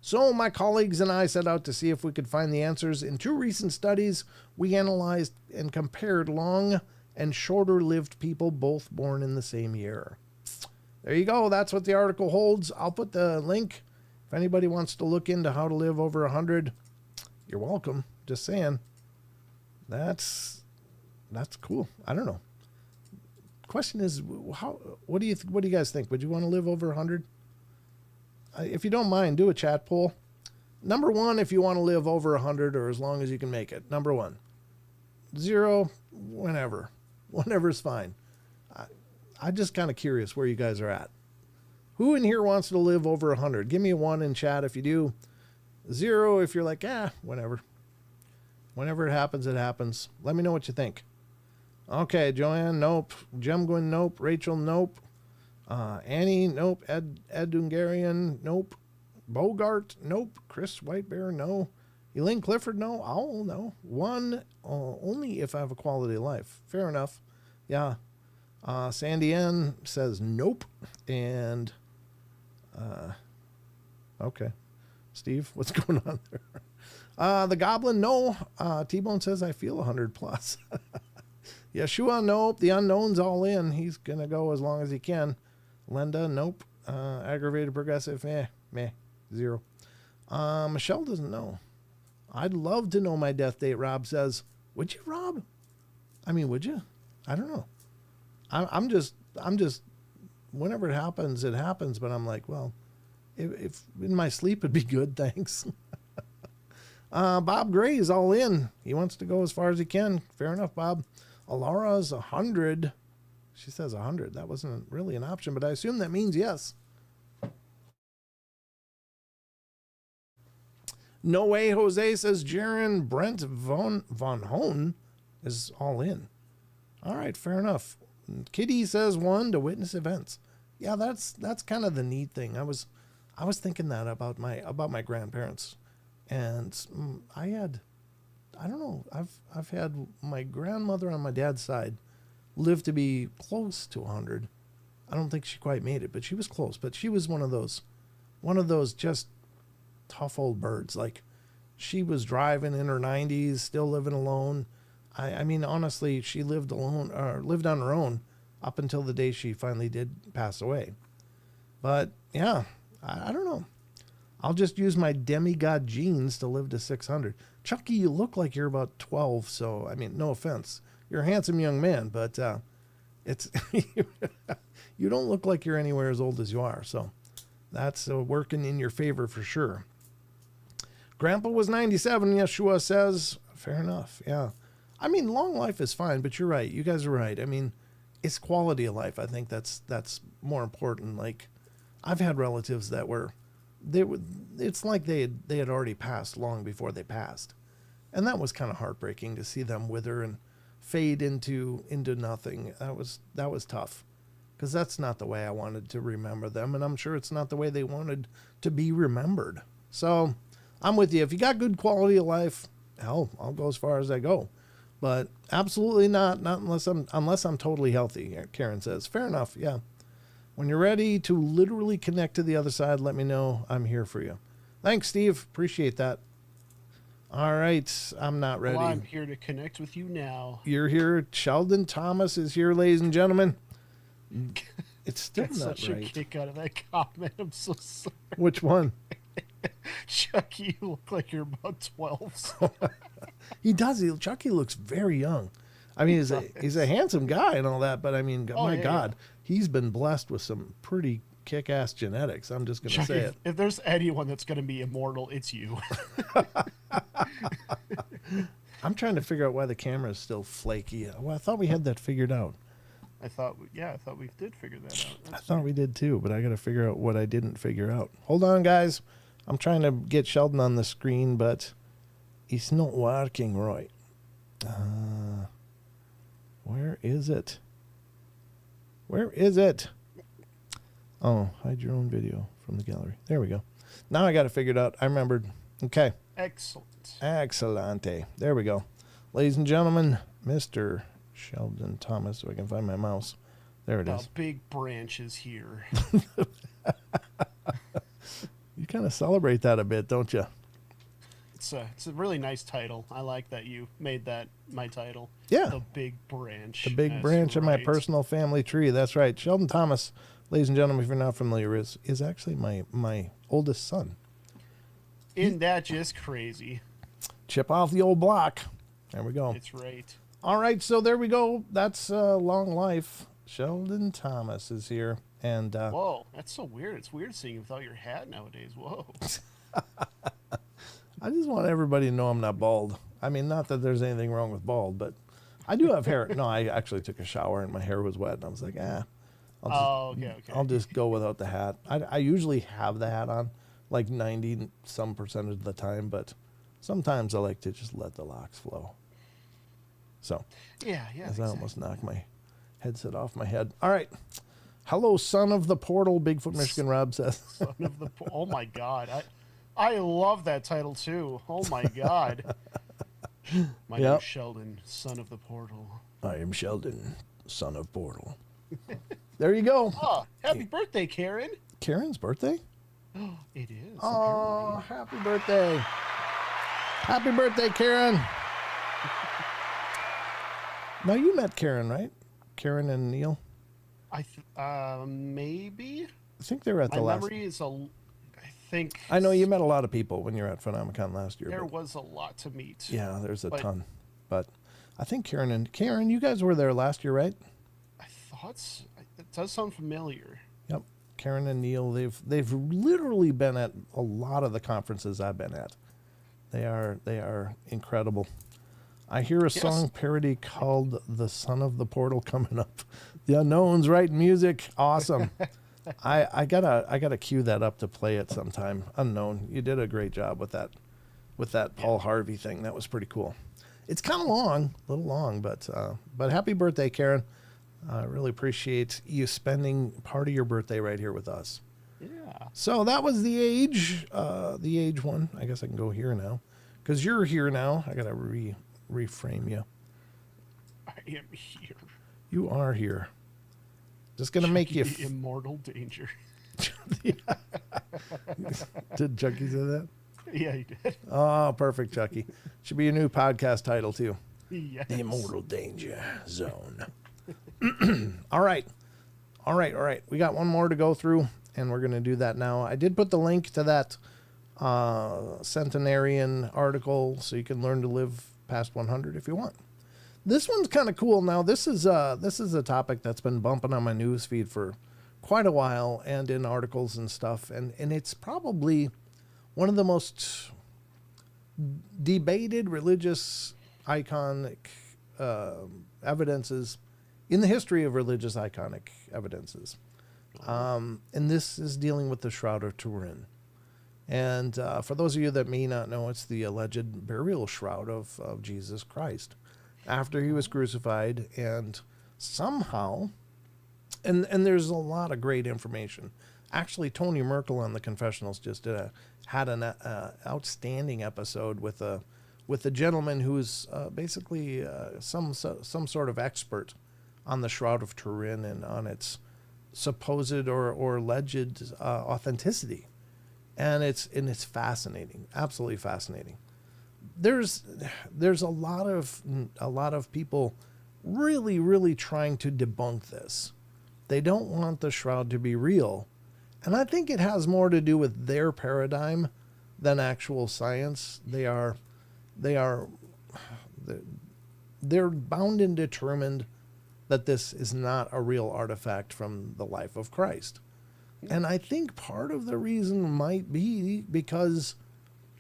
So my colleagues and I set out to see if we could find the answers. In 2 recent studies, we analyzed and compared long and shorter-lived people both born in the same year. There you go. That's what the article holds. I'll put the link. If anybody wants to look into how to live over 100, you're welcome. Just saying. That's cool. I don't know. Question is, what do you guys think? Would you want to live over 100? If you don't mind, do a chat poll. Number 1, if you want to live over 100 or as long as you can make it. Number 1. 0, whenever. Whenever's fine. I'm just kind of curious where you guys are at. Who in here wants to live over 100? Give me a 1 in chat if you do. 0 if you're like, whenever. Whenever it happens, it happens. Let me know what you think. Okay, Joanne, nope. Jemgwin, nope. Rachel, nope. Annie, nope. Ed Ungarian, nope. Bogart, nope. Chris Whitebear, no. Elaine Clifford, no. Owl, no. 1, only if I have a quality of life. Fair enough. Yeah. Sandy N says nope. And, okay. Steve, what's going on there? The Goblin, no. T-Bone says I feel 100 plus. Yeshua, nope. The Unknown's all in. He's going to go as long as he can. Linda, nope. Aggravated Progressive, meh. 0. Michelle doesn't know. I'd love to know my death date, Rob says. Would you, Rob? I mean, would you? I don't know. I'm just, whenever it happens, but I'm like, well, if in my sleep it'd be good, thanks. Bob Gray is all in. He wants to go as far as he can. Fair enough, Bob. Alara's 100. She says 100. That wasn't really an option, but I assume that means yes. No way, Jose says Jaron. Brent von Hone is all in. All right, fair enough. Kitty says 1 to witness events. Yeah, that's kind of the neat thing. I was thinking that about my grandparents, and I don't know. I've had my grandmother on my dad's side live to be close to 100. I don't think she quite made it, but she was close. But she was one of those just tough old birds. Like, she was driving in her 90s, still living alone. I mean, honestly, she lived alone, or lived on her own up until the day she finally did pass away. But yeah, I don't know. I'll just use my demigod genes to live to 600. Chucky, you look like you're about 12, so, I mean, no offense. You're a handsome young man, but it's you don't look like you're anywhere as old as you are, so that's working in your favor for sure. Grandpa was 97, Yeshua says. Fair enough, yeah. I mean, long life is fine, but you're right. You guys are right. I mean, it's quality of life. I think that's more important. Like, I've had relatives that it's like they had already passed long before they passed. And that was kind of heartbreaking to see them wither and fade into nothing. That was tough, because that's not the way I wanted to remember them, and I'm sure it's not the way they wanted to be remembered. So I'm with you. If you got good quality of life, hell, I'll go as far as I go. But absolutely not unless I'm totally healthy, Karen says. Fair enough, yeah. When you're ready to literally connect to the other side, let me know. I'm here for you. Thanks, Steve. Appreciate that. All right, I'm not ready. Well, I'm here to connect with you now. You're here. Sheldon Thomas is here, ladies and gentlemen. It's still not such right. A kick out of that comment. I'm so sorry. Which one? Chucky, you look like you're about 12. So. He does. Chucky looks very young. I mean, he's a handsome guy and all that, but I mean, my God, he's been blessed with some pretty kick-ass genetics. I'm just going to say it. If there's anyone that's going to be immortal, it's you. I'm trying to figure out why the camera is still flaky. Well, I thought we had that figured out. I thought we did figure that out. I thought we did too, but I got to figure out what I didn't figure out. Hold on, guys. I'm trying to get Sheldon on the screen, but it's not working right. Where is it? Where is it? Oh, hide your own video from the gallery. There we go. Now I got it figured out. I remembered. Okay. Excellent. Excellente. There we go. Ladies and gentlemen, Mr. Sheldon Thomas, so I can find my mouse. There it is. The big branch is here. You kind of celebrate that a bit, don't you? It's a really nice title. I like that you made that my title. Yeah. The big branch. The big branch of my personal family tree. That's right. Sheldon Thomas, ladies and gentlemen, if you're not familiar, is actually my oldest son. Isn't that just crazy? Chip off the old block. There we go. It's right. All right, so there we go. That's long life. Sheldon Thomas is here. And whoa, that's so weird. It's weird seeing you without your hat nowadays. Whoa. I just want everybody to know I'm not bald. I mean, not that there's anything wrong with bald, but I do have hair. No, I actually took a shower and my hair was wet. And I was like, okay. I'll just go without the hat. I usually have the hat on, like 90% of the time, but sometimes I like to just let the locks flow. So, yeah. As I almost knocked my headset off my head. All right. Hello, son of the portal, Bigfoot Michigan Rob says. Son of the oh my God. I love that title too. Oh my God. My name's Sheldon, son of the portal. I am Sheldon, son of portal. There you go. Oh, happy birthday, Karen. Karen's birthday? It is. Oh, happy birthday. Happy birthday, Karen. Now, you met Karen, right? Karen and Neil? Maybe. I think they were at the last. My memory is I think. I know you met a lot of people when you were at Phenomicon last year. There was a lot to meet. Yeah, there's a ton. But I think Karen, you guys were there last year, right? I thought so. It does sound familiar. Yep. Karen and Neil, they've literally been at a lot of the conferences I've been at. They are incredible. I hear a song parody called "The Son of the Portal" coming up. The Unknown's writing music. Awesome. I gotta cue that up to play it sometime. Unknown, you did a great job with that Paul Harvey thing. That was pretty cool. It's kind of long, a little long, but happy birthday, Karen. I really appreciate you spending part of your birthday right here with us. Yeah. So that was the age one. I guess I can go here now, because you're here now. I gotta reframe you. I am here. You are here. Just gonna make you immortal danger. Did Chucky say that? Yeah, he did. Oh, perfect, Chucky. Should be a new podcast title too. Yes. The Immortal Danger Zone. All right. We got one more to go through, and we're gonna do that now. I did put the link to that centenarian article, so you can learn to live past 100 if you want. This one's kind of cool. Now, this is a topic that's been bumping on my news feed for quite a while, and in articles and stuff, and it's probably one of the most debated religious iconic evidences in the history of religious iconic evidences. And this is dealing with the Shroud of Trin. And for those of you that may not know, it's the alleged burial shroud of Jesus Christ. after he was crucified, and somehow, and there's a lot of great information. Actually, Tony Merkel on the Confessionals just had an outstanding episode with a gentleman who's basically some sort of expert on the Shroud of Trin and on its supposed or alleged authenticity, and it's fascinating, absolutely fascinating. There's a lot of people really trying to debunk this. They don't want the shroud to be real, and I think it has more to do with their paradigm than actual science. They're bound and determined that this is not a real artifact from the life of Christ. And I think part of the reason might be because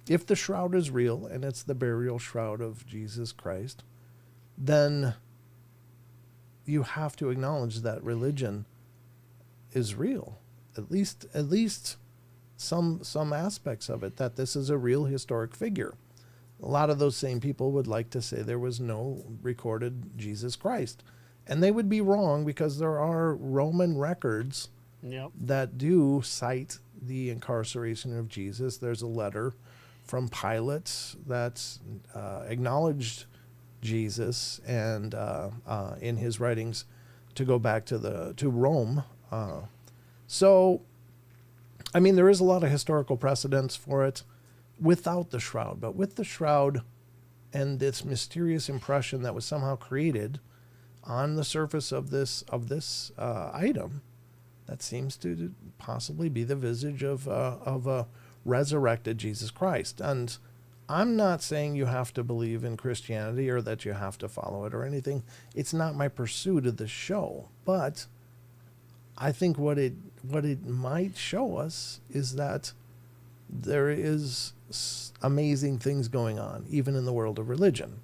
if the shroud is real and it's the burial shroud of Jesus Christ, then you have to acknowledge that religion is real. At least some aspects of it, that this is a real historic figure. A lot of those same people would like to say there was no recorded Jesus Christ. And they would be wrong, because there are Roman records that do cite the incarceration of Jesus. There's a letter from Pilate that acknowledged Jesus and in his writings to go back to Rome. So, I mean, there is a lot of historical precedence for it without the shroud. But with the shroud and its mysterious impression that was somehow created on the surface of this item, that seems to possibly be the visage of a resurrected Jesus Christ. And I'm not saying you have to believe in Christianity or that you have to follow it or anything. It's not my pursuit of the show. But I think what it might show us is that there is amazing things going on, even in the world of religion,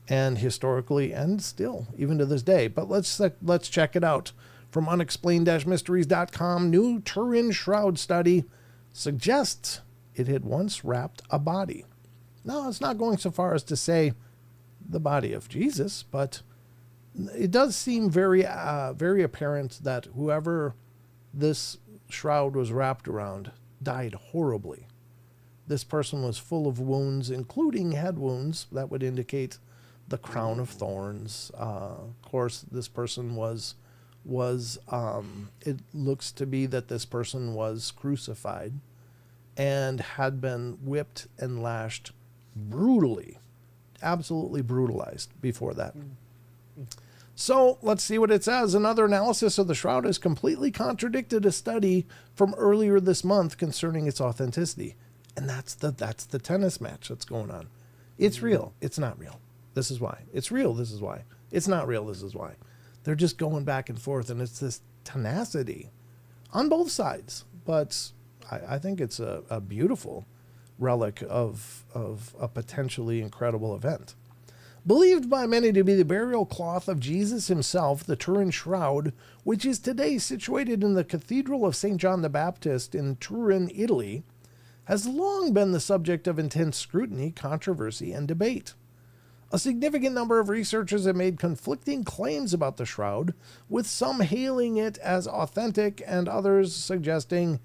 and historically, and still, even to this day. But let's check it out. From unexplained-mysteries.com, new Turin shroud study suggests it had once wrapped a body. Now, it's not going so far as to say the body of Jesus, but it does seem very apparent that whoever this shroud was wrapped around died horribly. This person was full of wounds, including head wounds that would indicate the crown of thorns. Of course, this person was it looks to be that this person was crucified and had been whipped and lashed brutally, absolutely brutalized before that. So let's see what it says. Another analysis of the shroud has completely contradicted a study from earlier this month concerning its authenticity. And that's the tennis match that's going on. It's real. It's not real. This is why. It's real. This is why. It's not real. This is why. They're just going back and forth, and it's this tenacity on both sides. But I think it's a beautiful relic of a potentially incredible event. Believed by many to be the burial cloth of Jesus himself, the Turin Shroud, which is today situated in the Cathedral of St. John the Baptist in Turin, Italy, has long been the subject of intense scrutiny, controversy, and debate. A significant number of researchers have made conflicting claims about the shroud, with some hailing it as authentic and others suggesting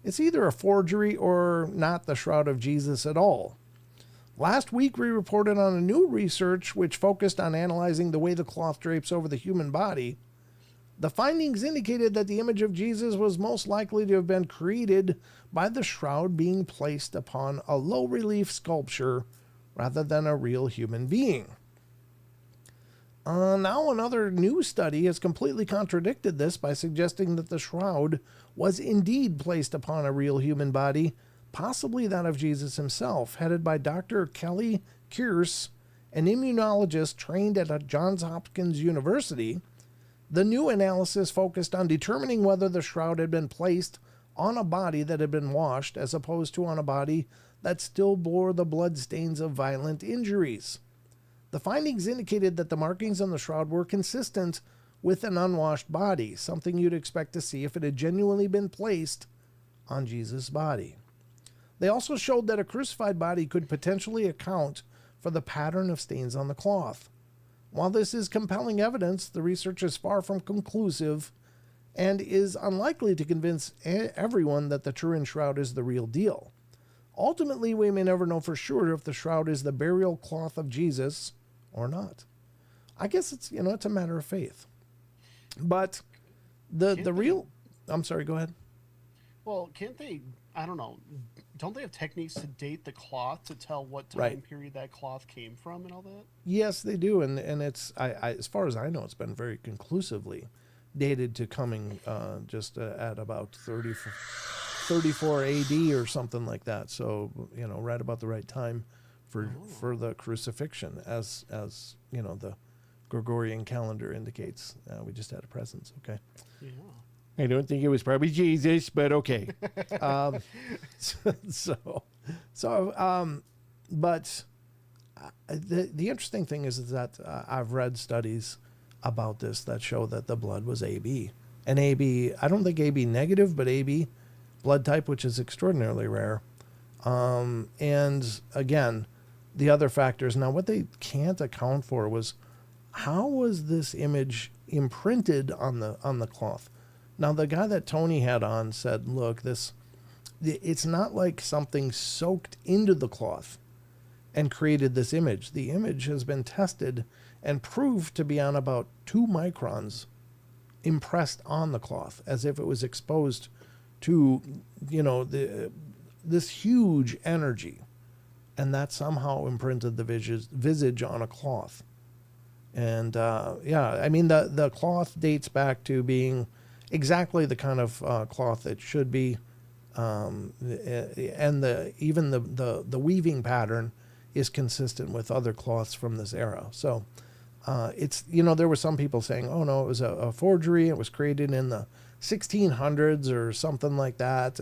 it's either a forgery or not the Shroud of Jesus at all. Last week, we reported on a new research which focused on analyzing the way the cloth drapes over the human body. The findings indicated that the image of Jesus was most likely to have been created by the shroud being placed upon a low-relief sculpture rather than a real human being. Now another new study has completely contradicted this by suggesting that the shroud was indeed placed upon a real human body, possibly that of Jesus himself, headed by Dr. Kelly Kearse, an immunologist trained at Johns Hopkins University. The new analysis focused on determining whether the shroud had been placed on a body that had been washed as opposed to on a body that still bore the bloodstains of violent injuries. The findings indicated that the markings on the shroud were consistent with an unwashed body, something you'd expect to see if it had genuinely been placed on Jesus' body. They also showed that a crucified body could potentially account for the pattern of stains on the cloth. While this is compelling evidence, the research is far from conclusive and is unlikely to convince everyone that the Trin shroud is the real deal. Ultimately, we may never know for sure if the shroud is the burial cloth of Jesus or not. I guess it's a matter of faith. But I'm sorry, go ahead. Well, can't they, I don't know, don't they have techniques to date the cloth to tell what time period that cloth came from and all that? Yes, they do, and it's as far as I know, it's been very conclusively dated to coming just at about 34 AD or something like that. So right about the right time for the crucifixion, as the Gregorian calendar indicates. We just had a presence. Okay. Yeah. I don't think it was probably Jesus, but okay. But the interesting thing is that I've read studies about this that show that the blood was AB. And AB, I don't think AB negative, but AB blood type, which is extraordinarily rare. And again, the other factors. Now, what they can't account for was how was this image imprinted on the cloth? Now, the guy that Tony had on said, look, it's not like something soaked into the cloth and created this image. The image has been tested and proved to be on about 2 microns impressed on the cloth, as if it was exposed to, this huge energy. And that somehow imprinted the visage on a cloth. And, the cloth dates back to being exactly the kind of cloth it should be, and even the weaving pattern is consistent with other cloths from this era. So it's there were some people saying, oh no, it was a forgery. It was created in the 1600s or something like that,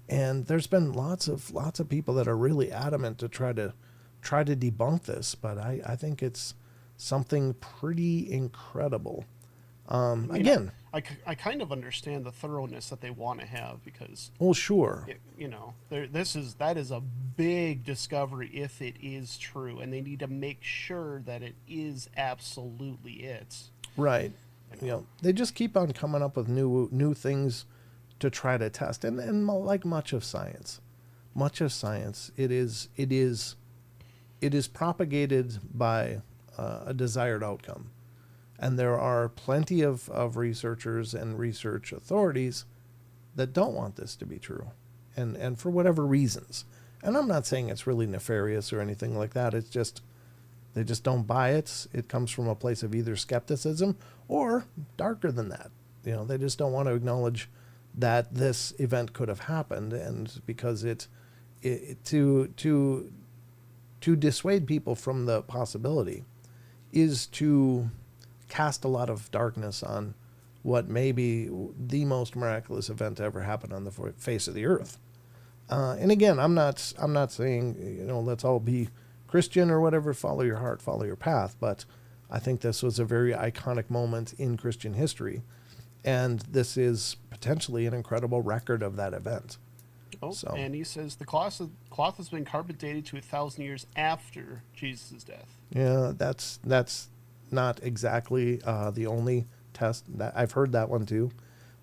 and there's been lots of people that are really adamant to try to debunk this. But I think it's something pretty incredible. Again, I kind of understand the thoroughness that they want to have because. Well, sure. That is a big discovery if it is true, and they need to make sure that it is absolutely it. Right. They just keep on coming up with new things to try to test, and like much of science, it is propagated by a desired outcome. And there are plenty of researchers and research authorities that don't want this to be true, and for whatever reasons. And I'm not saying it's really nefarious or anything like that. It's just they just don't buy it. It comes from a place of either skepticism or darker than that. They just don't want to acknowledge that this event could have happened, and because to dissuade people from the possibility is to cast a lot of darkness on what may be the most miraculous event to ever happen on the face of the earth. And again, I'm not saying let's all be Christian or whatever, follow your heart, follow your path. But I think this was a very iconic moment in Christian history, and this is potentially an incredible record of that event. Oh, so. And he says the cloth has been carbon dated to 1,000 years after Jesus' death. Yeah, that's not exactly the only test. That I've heard that one too,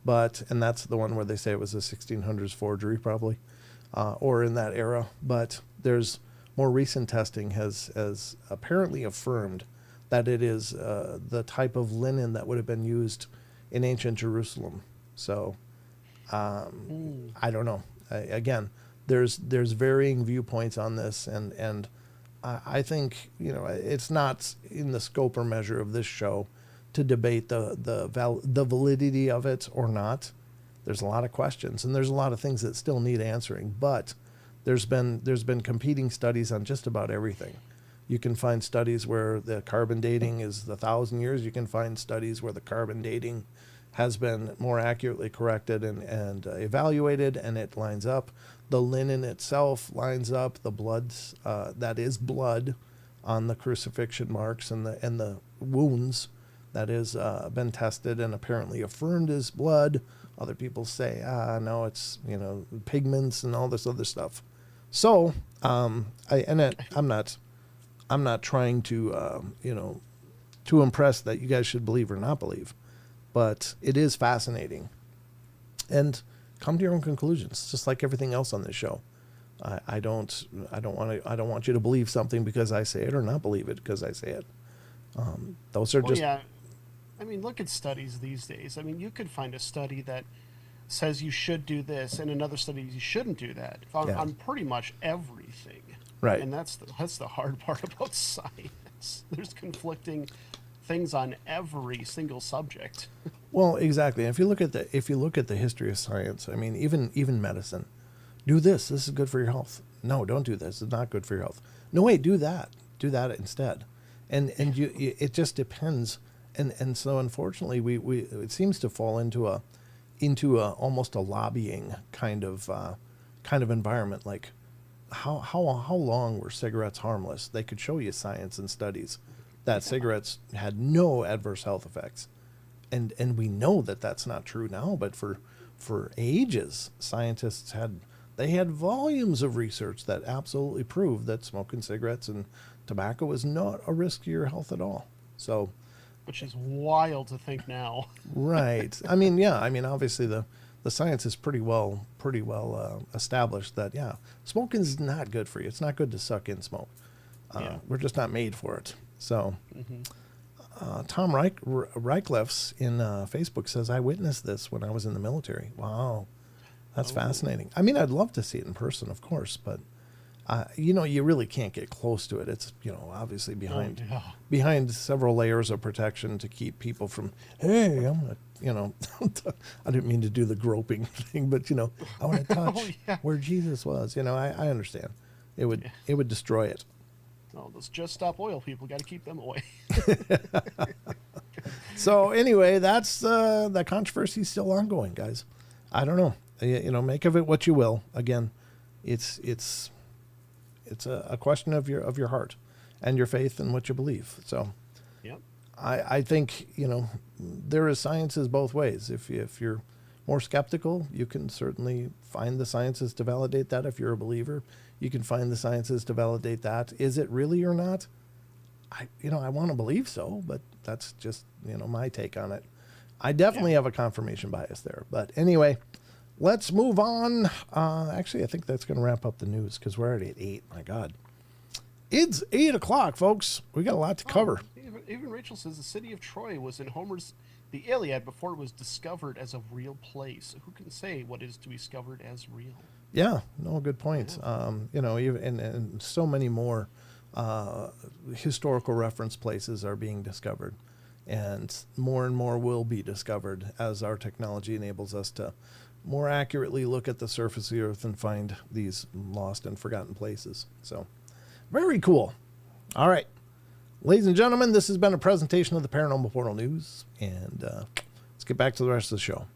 and that's the one where they say it was a 1600s forgery probably, or in that era. But there's more recent testing has apparently affirmed that it is the type of linen that would have been used in ancient Jerusalem. So I don't know. Again, there's varying viewpoints on this, and I think it's not in the scope or measure of this show to debate the validity of it or not. There's a lot of questions, and there's a lot of things that still need answering. But there's been competing studies on just about everything. You can find studies where the carbon dating is 1,000 years. You can find studies where the carbon dating has been more accurately corrected and evaluated, and it lines up. The linen itself lines up. The blood, that is blood on the crucifixion marks and the wounds, that is been tested and apparently affirmed as blood. Other people say, no, it's pigments and all this other stuff. So I'm not trying to too impressed that you guys should believe or not believe. But it is fascinating. And come to your own conclusions, just like everything else on this show. I don't want you to believe something because I say it, or not believe it because I say it. Those are just. Yeah. I mean, look at studies these days. I mean, you could find a study that says you should do this, and another study you shouldn't do that on pretty much everything. Right. And that's the hard part about science. There's conflicting things on every single subject. Well, exactly. If you look at the history of science, I mean, even medicine, do this. This is good for your health. No, don't do this. It's not good for your health. No, wait, do that. Do that instead. And it just depends. And so unfortunately, we it seems to fall into a almost a lobbying kind of environment. Like, how long were cigarettes harmless? They could show you science and studies that cigarettes had no adverse health effects, and we know that that's not true now. But for ages, scientists had volumes of research that absolutely proved that smoking cigarettes and tobacco is not a risk to your health at all. So. Which is wild to think now. Right. I mean, yeah. I mean, obviously the science is pretty well established that, yeah, smoking is not good for you. It's not good to suck in smoke. We're just not made for it. So, Tom Reichliffs in Facebook says, I witnessed this when I was in the military. Wow. That's fascinating. I mean, I'd love to see it in person, of course, but you really can't get close to it. It's, obviously behind several layers of protection to keep people from, hey, I'm gonna, I didn't mean to do the groping thing, but I want to touch where Jesus was. I understand. It would destroy it. Oh, those Just Stop Oil people, got to keep them away. So anyway, that's that controversy is still ongoing, guys. I don't know. Make of it what you will. Again, it's a question of your heart and your faith and what you believe. So, yep. I think there is sciences both ways. If you're more skeptical, you can certainly find the sciences to validate that. If you're a believer, you can find the sciences to validate that. Is it really or not? I want to believe so, but that's just my take on it. I definitely have a confirmation bias there. But anyway. Let's move on. Actually, I think that's going to wrap up the news because we're already at 8. My God. It's 8 o'clock, folks. We got a lot to cover. Even Rachel says the city of Troy was in Homer's The Iliad before it was discovered as a real place. Who can say what is to be discovered as real? Yeah, no, good point. Yeah. Even and so many more historical reference places are being discovered. And more will be discovered as our technology enables us to more accurately look at the surface of the earth and find these lost and forgotten places. So, very cool. All right. Ladies and gentlemen, this has been a presentation of the Paranormal Portal News, and let's get back to the rest of the show.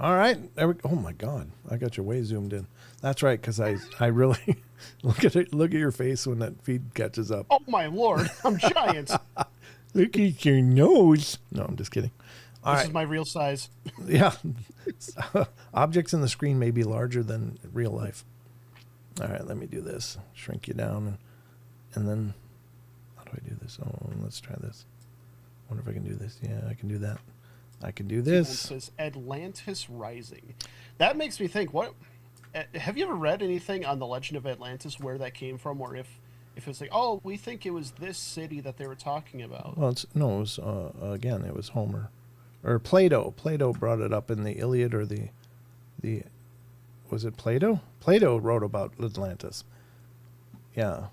All right. Oh my God. I got you way zoomed in. That's right. Cause I really look at your face when that feed catches up. Oh my Lord. I'm giant. Look at your nose. No, I'm just kidding. This is my real size. Yeah. Objects in the screen may be larger than real life. All right. Let me do this. Shrink you down. And then how do I do this? Oh, let's try this. Wonder if I can do this. Yeah, I can do that. I can do this. It says Atlantis Rising. That makes me think, have you ever read anything on the legend of Atlantis, where that came from, or if it's like, oh, we think it was this city that they were talking about? Well, it was Homer. Or Plato. Plato brought it up in the Iliad, or the was it Plato? Plato wrote about Atlantis. Yeah.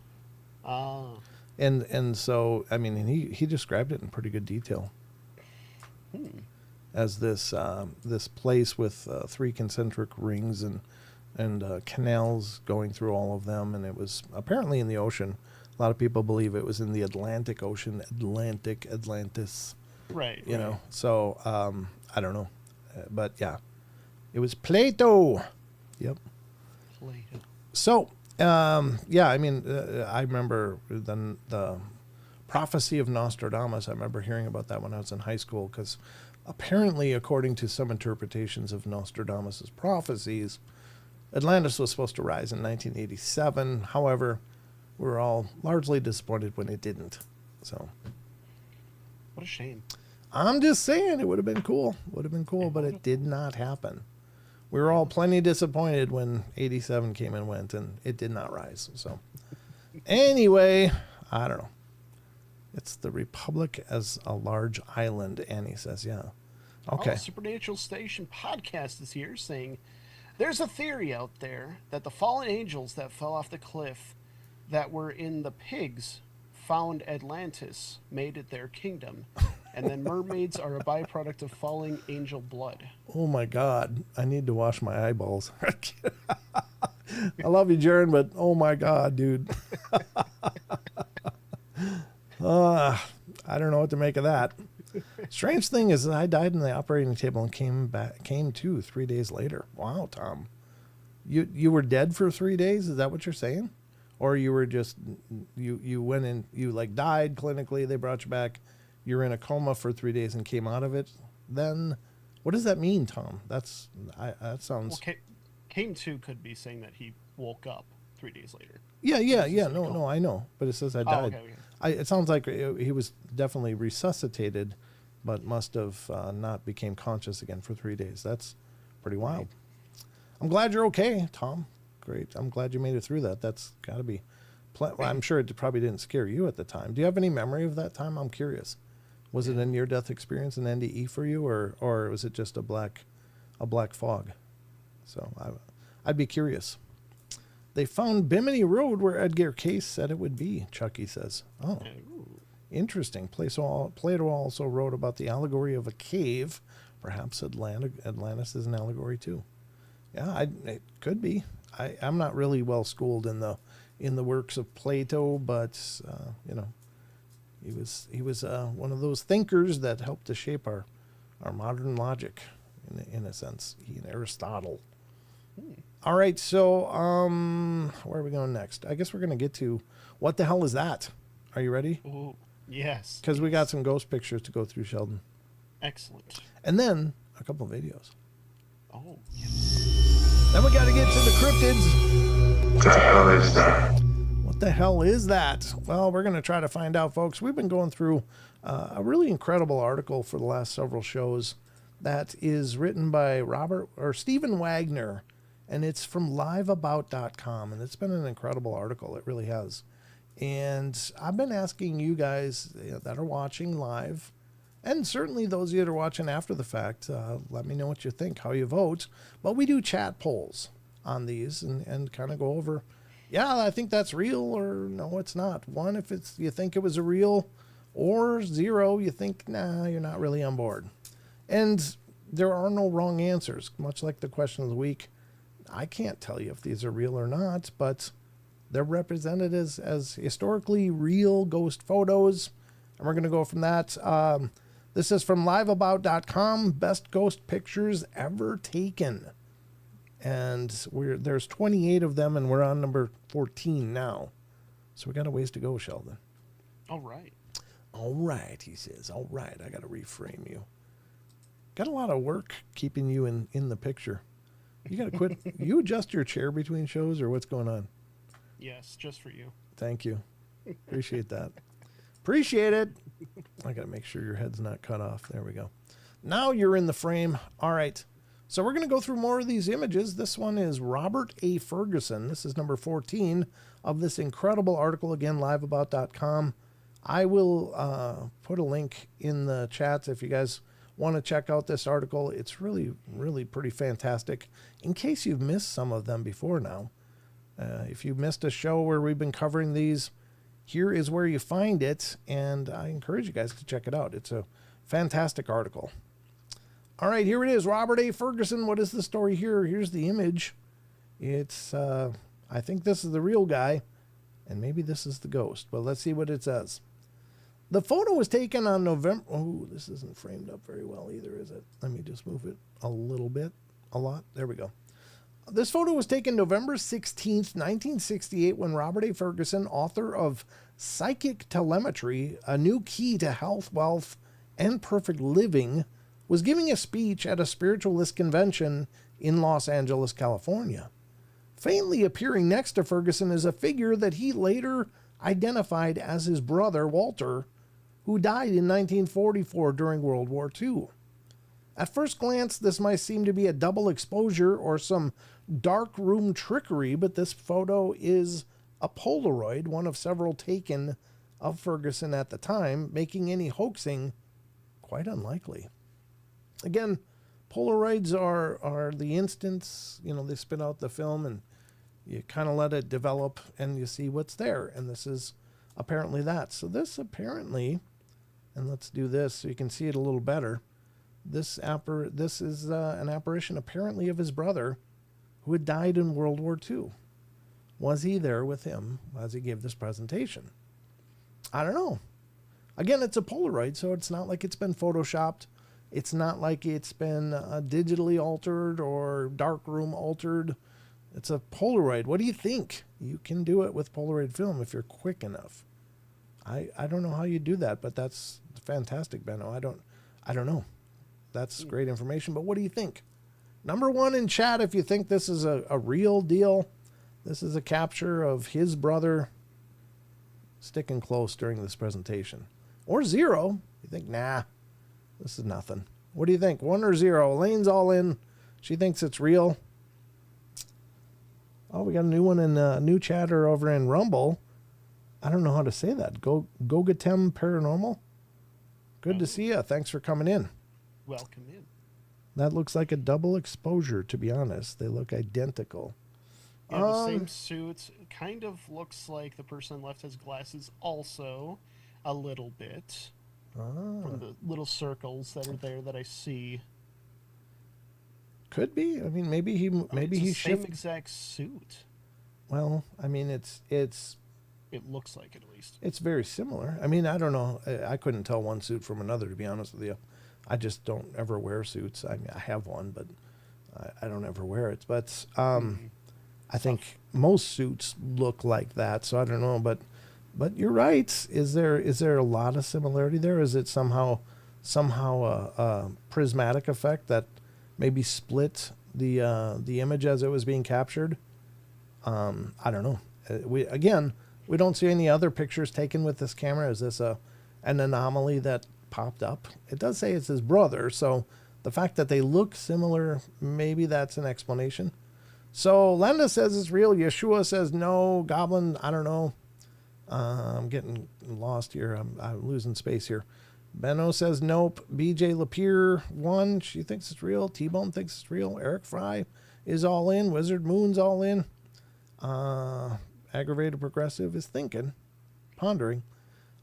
And so, I mean, he described it in pretty good detail. As this place with 3 concentric rings and canals going through all of them, and it was apparently in the ocean. A lot of people believe it was in the Atlantic Ocean, Atlantis. Right. You know, so I don't know. But yeah, it was Plato. Yep. Plato. So, yeah, I mean, I remember the prophecy of Nostradamus. I remember hearing about that when I was in high school because apparently, according to some interpretations of Nostradamus's prophecies, Atlantis was supposed to rise in 1987. However, we were all largely disappointed when it didn't. So, what a shame. I'm just saying it would have been cool. Would have been cool, but it did not happen. We were all plenty disappointed when 87 came and went, and it did not rise. So, anyway, I don't know. It's the Republic as a large island, Annie says, yeah. Okay. Oh, Supernatural Station podcast is here saying, there's a theory out there that the fallen angels that fell off the cliff that were in the pigs found Atlantis, made it their kingdom, and then mermaids are a byproduct of falling angel blood. Oh, my God. I need to wash my eyeballs. I love you, Jaron, but oh, my God, dude. I don't know what to make of that. Strange thing is that I died in the operating table and came to 3 days later. Wow, Tom. You were dead for 3 days? Is that what you're saying? Or you were just, you went in, you like died clinically, they brought you back, you're in a coma for 3 days and came out of it? Then, what does that mean, Tom? That sounds... Well, came to could be saying that he woke up 3 days later. Yeah. No, I know. But it says I died. Okay. It sounds like he was definitely resuscitated, but must have not became conscious again for 3 days. That's pretty wild. Right. I'm glad you're okay, Tom. Great. I'm glad you made it through that. That's got to be... Well, I'm sure it probably didn't scare you at the time. Do you have any memory of that time? I'm curious. Was it a near-death experience, an NDE for you, or was it just a black fog? So I'd be curious. They found Bimini Road where Edgar Cayce said it would be, Chucky says. Oh, interesting. Plato also wrote about the allegory of a cave. Perhaps Atlantis is an allegory too. Yeah, it could be. I'm not really well schooled in the works of Plato, but he was one of those thinkers that helped to shape our modern logic in a sense. He and Aristotle. All right, so where are we going next? I guess we're going to get to what the hell is that? Are you ready? Ooh, yes. Because we got some ghost pictures to go through, Sheldon. Excellent. And then a couple videos. Oh, yes. Then we got to get to the cryptids. What the hell is that? What the hell is that? Well, we're going to try to find out, folks. We've been going through a really incredible article for the last several shows that is written by Stephen Wagner, and it's from liveabout.com, and it's been an incredible article. It really has. And I've been asking you guys that are watching live, and certainly those of you that are watching after the fact, let me know what you think, how you vote. But we do chat polls on these and kind of go over, yeah, I think that's real, or no, it's not. 1, if you think it was a real, or 0, you think, nah, you're not really on board. And there are no wrong answers, much like the question of the week. I can't tell you if these are real or not, but they're represented as historically real ghost photos. And we're going to go from that. This is from liveabout.com, best ghost pictures ever taken. And there's 28 of them, and we're on number 14 now. So we got a ways to go, Sheldon. All right. All right, he says. All right, I got to reframe you. Got a lot of work keeping you in the picture. You got to quit. You adjust your chair between shows, or what's going on? Yes, just for you. Thank you. Appreciate that. Appreciate it. I got to make sure your head's not cut off. There we go. Now you're in the frame. All right. So we're going to go through more of these images. This one is Robert A. Ferguson. This is number 14 of this incredible article. Again, liveabout.com. I will put a link in the chats if you guys want to check out this article. It's really, really pretty fantastic. In case you've missed some of them before now, if you missed a show where we've been covering these, here is where you find it, and I encourage you guys to check it out. It's a fantastic article. All right, here it is. Robert A. Ferguson. What is the story here? Here's the image. It's, I think this is the real guy. And maybe this is the ghost, but let's see what it says. The photo was taken on November... Oh, this isn't framed up very well either, is it? Let me just move it a little bit. A lot. There we go. This photo was taken November 16th, 1968, when Robert A. Ferguson, author of Psychic Telemetry, A New Key to Health, Wealth, and Perfect Living, was giving a speech at a spiritualist convention in Los Angeles, California. Faintly appearing next to Ferguson is a figure that he later identified as his brother, Walter, who died in 1944 during World War II. At first glance, this might seem to be a double exposure or some dark room trickery, but this photo is a Polaroid, one of several taken of Ferguson at the time, making any hoaxing quite unlikely. Again, Polaroids are the instance, they spit out the film and you kind of let it develop and you see what's there. And this is apparently that. So this apparently, and let's do this so you can see it a little better. This is an apparition apparently of his brother who had died in World War II. Was he there with him as he gave this presentation? I don't know. Again, it's a Polaroid, so it's not like it's been photoshopped. It's not like it's been digitally altered or darkroom altered. It's a Polaroid. What do you think? You can do it with Polaroid film if you're quick enough. I don't know how you do that, but that's fantastic, Benno. I don't know. That's great information, but what do you think? Number one in chat if you think this is a real deal. This is a capture of his brother sticking close during this presentation. Or 0. You think, nah, this is nothing. What do you think? 1 or 0? Elaine's all in. She thinks it's real. Oh, we got a new one in new chatter over in Rumble. I don't know how to say that. Gogatem Paranormal. Good to see you. Thanks for coming in. Welcome in. That looks like a double exposure, to be honest. They look identical. Yeah, the same suit. Kind of looks like the person left his glasses also a little bit. From the little circles that are there that I see. Could be. I mean, maybe he same exact suit. Well, I mean, it looks like it at least. It's very similar. I mean, I don't know. I couldn't tell one suit from another, to be honest with you. I just don't ever wear suits. I mean, I have one, but I don't ever wear it. But I think most suits look like that, so I don't know. But you're right. Is there a lot of similarity there? Is it somehow a prismatic effect that maybe split the image as it was being captured? I don't know. We don't see any other pictures taken with this camera. Is this an anomaly that popped up? It does say it's his brother, so the fact that they look similar, maybe that's an explanation. So Lenda says it's real. Yeshua says no. Goblin, I don't know. I'm getting lost here. I'm losing space here. Benno says nope. BJ Lapierre 1. She thinks it's real. T-Bone thinks it's real. Eric Fry is all in. Wizard Moon's all in. Aggravated Progressive is thinking, pondering.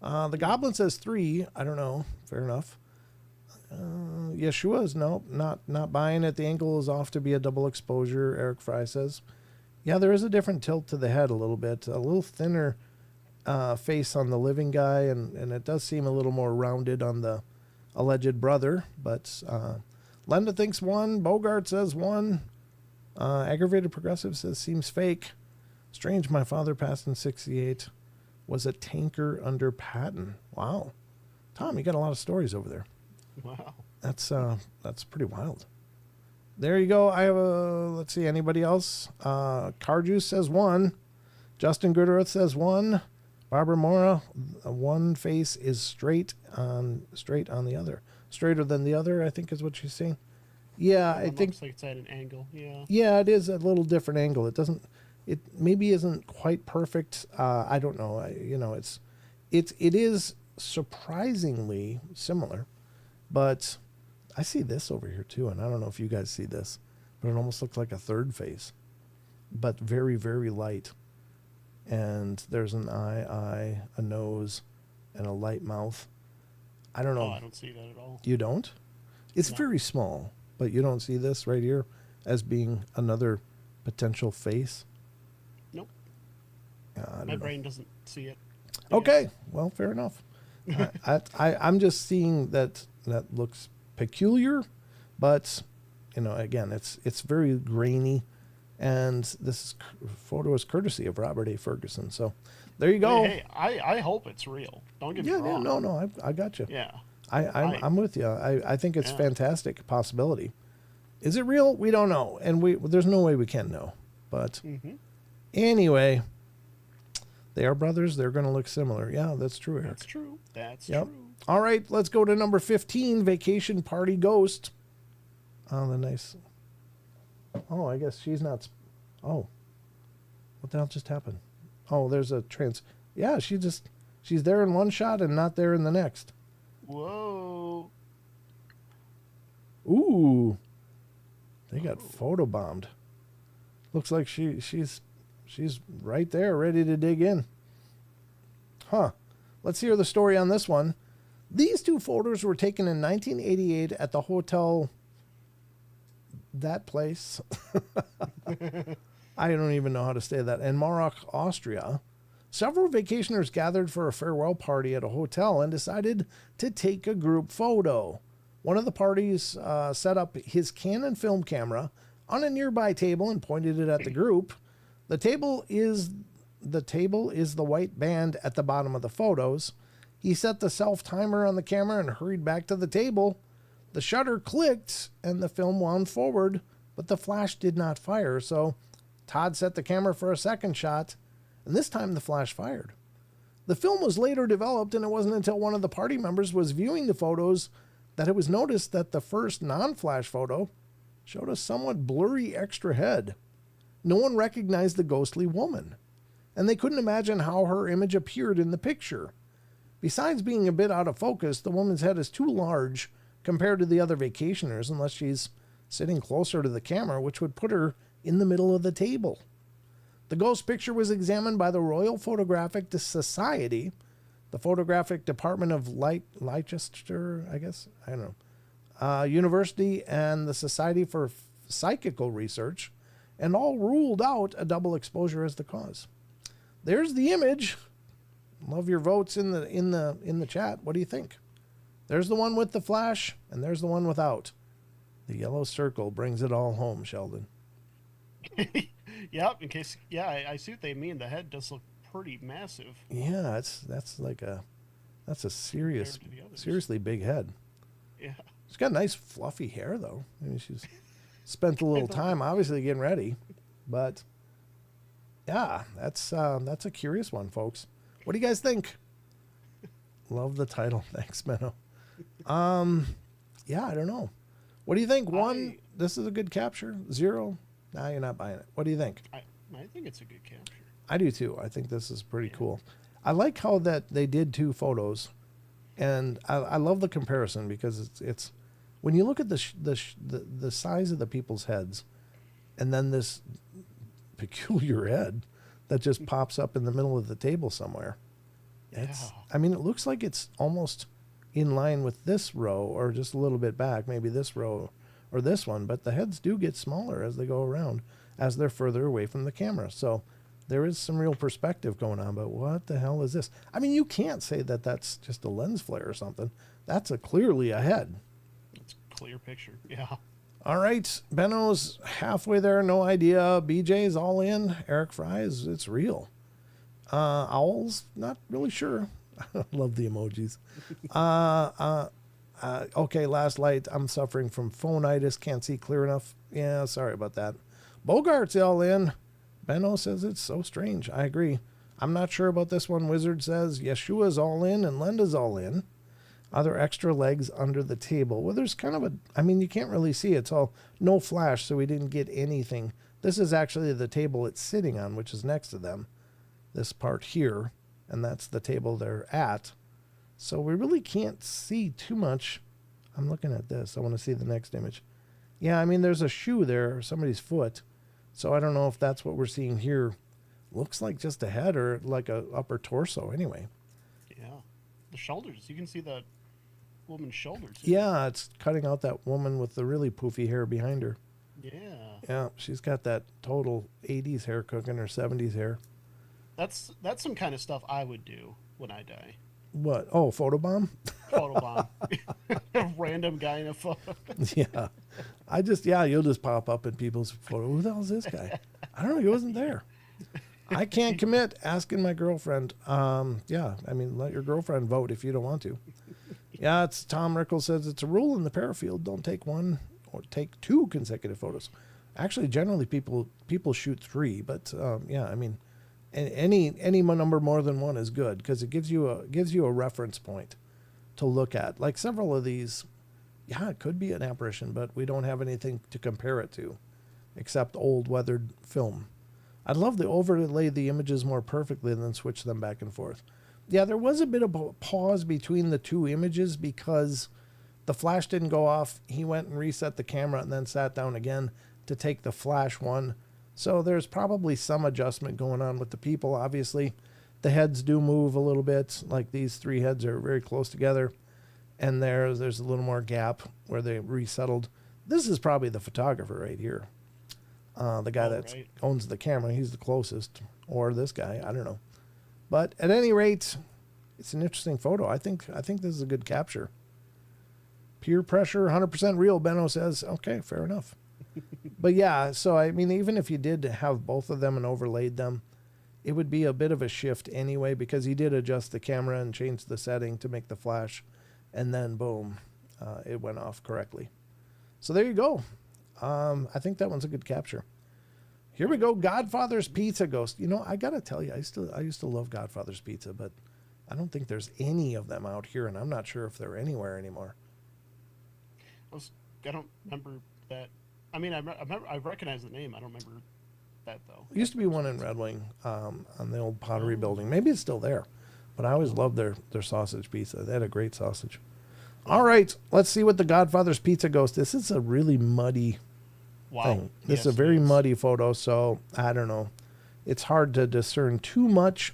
The Goblin says 3. I don't know. Fair enough. Yeshua is nope. Not buying it. The angle is off to be a double exposure. Eric Fry says, yeah, there is a different tilt to the head a little bit. A little thinner face on the living guy, and it does seem a little more rounded on the alleged brother. But Lenda thinks 1. Bogart says 1. Aggravated Progressive says seems fake. Strange, my father passed in 68. Was a tanker under Patton. Wow. Tom, you got a lot of stories over there. Wow. That's pretty wild. There you go. I have let's see, anybody else? Carjuice says 1. Justin Goodearth says 1. Barbara Mora, one face is straight on the other. Straighter than the other, I think is what she's saying. Yeah, I think looks like it's at an angle. Yeah. Yeah, it is a little different angle. It maybe isn't quite perfect. I don't know. It is surprisingly similar, but I see this over here too, and I don't know if you guys see this, but it almost looks like a third face, but very, very light. And there's an eye, a nose, and a light mouth. I don't know. Oh, I don't see that at all. You don't? It's No. very small, but you don't see this right here as being another potential face? Nope. I don't My know. brain doesn't see it. Okay, well, fair enough. I'm just seeing that looks peculiar, but again, it's very grainy, and this photo is courtesy of Robert A. Ferguson. So there you go. Hey, I hope it's real. Don't get me Yeah, wrong. no, I got you. Yeah. I'm with you. I think it's Yeah. fantastic possibility. Is it real? We don't know, and there's no way we can know. But anyway, they are brothers. They're going to look similar. Yeah, that's true, Eric. That's true. That's Yep. true. All right, let's go to number 15, Vacation Party Ghost. Oh, the nice. Oh, I guess she's not. Oh, what the hell just happened? Oh, there's a Yeah, she's there in one shot and not there in the next. Whoa. Ooh, they got photobombed. Looks like she's right there, ready to dig in. Huh. Let's hear the story on this one. These two photos were taken in 1988 at the hotel. That place. I don't even know how to say that. In Marach, Austria. Several vacationers gathered for a farewell party at a hotel and decided to take a group photo. One of the parties set up his Canon film camera on a nearby table and pointed it at the group. The table is the white band at the bottom of the photos. He set the self-timer on the camera and hurried back to the table. The shutter clicked and the film wound forward, but the flash did not fire, so Todd set the camera for a second shot, and this time the flash fired. The film was later developed, and it wasn't until one of the party members was viewing the photos that it was noticed that the first non-flash photo showed a somewhat blurry extra head. No one recognized the ghostly woman, and they couldn't imagine how her image appeared in the picture. Besides being a bit out of focus, the woman's head is too large compared to the other vacationers unless she's sitting closer to the camera, which would put her in the middle of the table. The ghost picture was examined by the Royal Photographic Society, the Photographic Department of Leicester, I guess, I don't know, University, and the Society for Psychical Research, and all ruled out a double exposure as the cause. There's the image. Love your votes in the chat. What do you think? There's the one with the flash, and there's the one without. The yellow circle brings it all home, Sheldon. Yep. In case, I see what they mean. The head does look pretty massive. Yeah, that's a seriously big head. Yeah. She's got nice fluffy hair though. I mean, she's spent a little time obviously getting ready, but yeah, that's a curious one, folks. What do you guys think? Love the title. Thanks, Menno. Yeah, I don't know. What do you think? One, this is a good capture. 0, nah, you're not buying it. What do you think? I think it's a good capture. I do too. I think this is pretty cool. I like how that they did 2 photos, and I love the comparison because it's when you look at the size of the people's heads, and then this peculiar head that just pops up in the middle of the table somewhere. I mean, it looks like it's almost in line with this row or just a little bit back, maybe this row or this one, but the heads do get smaller as they go around as they're further away from the camera. So there is some real perspective going on, but what the hell is this? I mean, you can't say that that's just a lens flare or something. That's clearly a head. It's a clear picture. Yeah. All right, Benno's halfway there, no idea. BJ's all in. Eric Fry's, it's real. Owl's not really sure. Love the emojis. Okay, last light. I'm suffering from phonitis. Can't see clear enough. Yeah, sorry about that. Bogart's all in. Benno says it's so strange. I agree. I'm not sure about this one. Wizard says Yeshua's all in and Linda's all in. Are there extra legs under the table? Well, there's kind of you can't really see. It's all no flash, so we didn't get anything. This is actually the table it's sitting on, which is next to them. This part here, and that's the table they're at. So we really can't see too much. I'm looking at this. I want to see the next image. Yeah, I mean, there's a shoe there, somebody's foot. So I don't know if that's what we're seeing here. Looks like just a head or like a upper torso anyway. Yeah. The shoulders. You can see the woman's shoulders. Yeah, it's cutting out that woman with the really poofy hair behind her. Yeah. Yeah, she's got that total 80s hair cooking or 70s hair. That's some kind of stuff I would do when I die. What? Oh, photobomb? Photobomb. A random guy in a photo. Yeah. Yeah, you'll just pop up in people's photo. Who the hell is this guy? I don't know. He wasn't there. I can't commit. Asking my girlfriend. Yeah, I mean, let your girlfriend vote if you don't want to. Yeah, it's Tom Rickles says it's a rule in the parafield. Don't take one or take two consecutive photos. Actually, generally people shoot three, but yeah, I mean, any number more than one is good because it gives you a reference point to look at. Like several of these, yeah, it could be an apparition, but we don't have anything to compare it to, except old weathered film. I'd love to overlay the images more perfectly and then switch them back and forth. Yeah, there was a bit of a pause between the two images because the flash didn't go off. He went and reset the camera and then sat down again to take the flash one. So there's probably some adjustment going on with the people. Obviously, the heads do move a little bit. Like these three heads are very close together. And there's a little more gap where they resettled. This is probably the photographer right here. The guy that owns the camera, he's the closest. Or this guy, I don't know. But at any rate, it's an interesting photo. I think this is a good capture. Peer pressure, 100% real, Benno says. Okay, fair enough. But yeah, so I mean, even if you did have both of them and overlaid them, it would be a bit of a shift anyway because he did adjust the camera and change the setting to make the flash. And then, boom, it went off correctly. So there you go. I think that one's a good capture. Here we go. Godfather's Pizza Ghost. You know, I got to tell you, I used to love Godfather's Pizza, but I don't think there's any of them out here, and I'm not sure if they're anywhere anymore. I don't remember that. I mean, I recognize the name. I don't remember that, though. There used to be one in Red Wing on the old Pottery building. Maybe it's still there, but I always loved their sausage pizza. They had a great sausage. All right, let's see what the Godfather's Pizza Ghost is. This is a really muddy thing. This is a very muddy photo, so I don't know. It's hard to discern too much,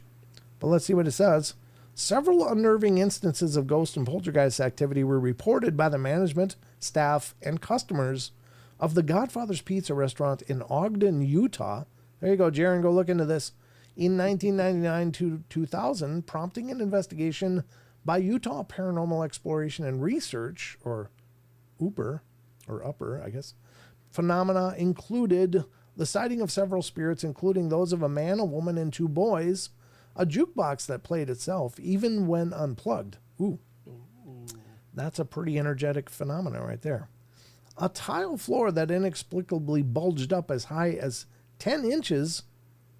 but let's see what it says. Several unnerving instances of ghost and poltergeist activity were reported by the management, staff, and customers of the Godfather's Pizza restaurant in Ogden, Utah. There you go, Jaron, go look into this. In 1999 to 2000, prompting an investigation by Utah Paranormal Exploration and Research, or UPR, I guess. Phenomena included the sighting of several spirits, including those of a man, a woman, and two boys, a jukebox that played itself, even when unplugged. Ooh. That's a pretty energetic phenomenon right there. A tile floor that inexplicably bulged up as high as 10 inches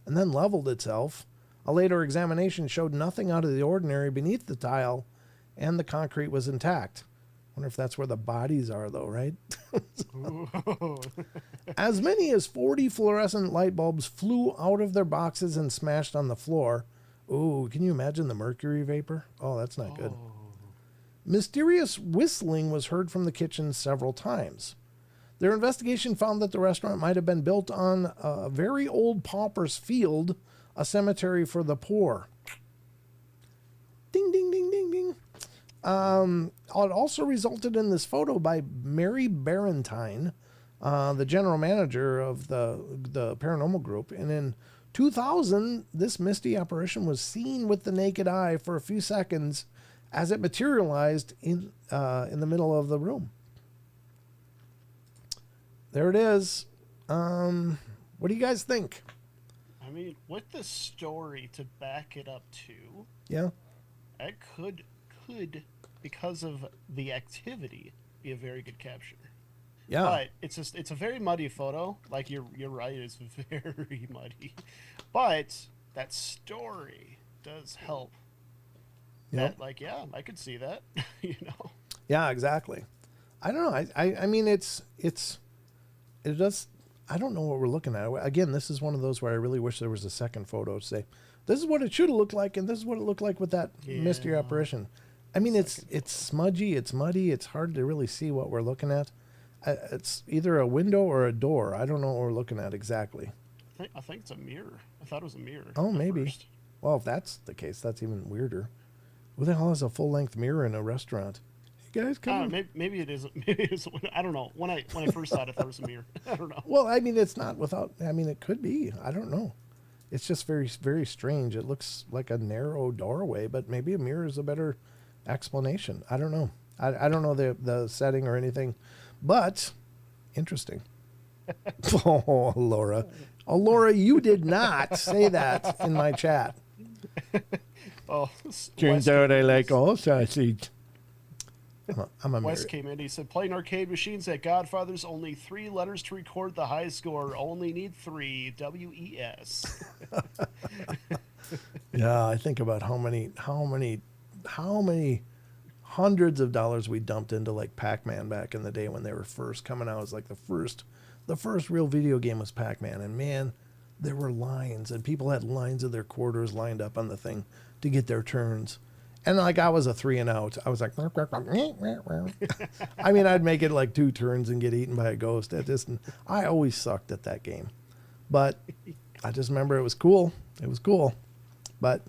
and then leveled itself. A later examination showed nothing out of the ordinary beneath the tile, and the concrete was intact. Wonder if that's where the bodies are, though, right? As many as 40 fluorescent light bulbs flew out of their boxes and smashed on the floor. Ooh, can you imagine the mercury vapor? Oh, that's not good. Mysterious whistling was heard from the kitchen several times. Their investigation found that the restaurant might have been built on a very old pauper's field, a cemetery for the poor. Ding, ding, ding, ding, ding. It also resulted in this photo by Mary Barentine, the general manager of the paranormal group. And in 2000, this misty apparition was seen with the naked eye for a few seconds as it materialized in the middle of the room. There it is. What do you guys think? I mean, with the story to back it up too, yeah, it could, because of the activity, be a very good capture. Yeah, but it's a very muddy photo. Like you're right, it's very muddy, but that story does help. Yep. That, like, yeah, I could see that. You know. Yeah, exactly. I don't know. I mean, it does. I don't know what we're looking at. Again, this is one of those where I really wish there was a second photo to say, this is what it should have looked like, and this is what it looked like with that mystery apparition. I mean, it's smudgy, it's muddy, it's hard to really see what we're looking at. It's either a window or a door. I don't know what we're looking at exactly. I think it's a mirror. I thought it was a mirror. Oh, maybe. First. Well, if that's the case, that's even weirder. Who the hell has a full-length mirror in a restaurant? You guys come. Maybe it isn't. Maybe it isn't. I don't know. When I first saw it, I thought it was a mirror. I don't know. Well, I mean, it's not without. I mean, it could be. I don't know. It's just very, very strange. It looks like a narrow doorway, but maybe a mirror is a better explanation. I don't know. I don't know the setting or anything, but interesting. Oh, Laura. Oh, Laura, you did not say that in my chat. Oh, Turns out I like all sausage. I'm a Wes came in. He said, playing arcade machines at Godfather's, only 3 letters to record the high score. Only need 3. WES. Yeah, I think about how many hundreds of dollars we dumped into like Pac-Man back in the day when they were first coming out. It was like the first real video game was Pac-Man, and man, there were lines, and people had lines of their quarters lined up on the thing to get their turns. And like I was a 3 and out. I was like, I mean, I'd make it like 2 turns and get eaten by a ghost. I always sucked at that game, but I just remember it was cool. It was cool. But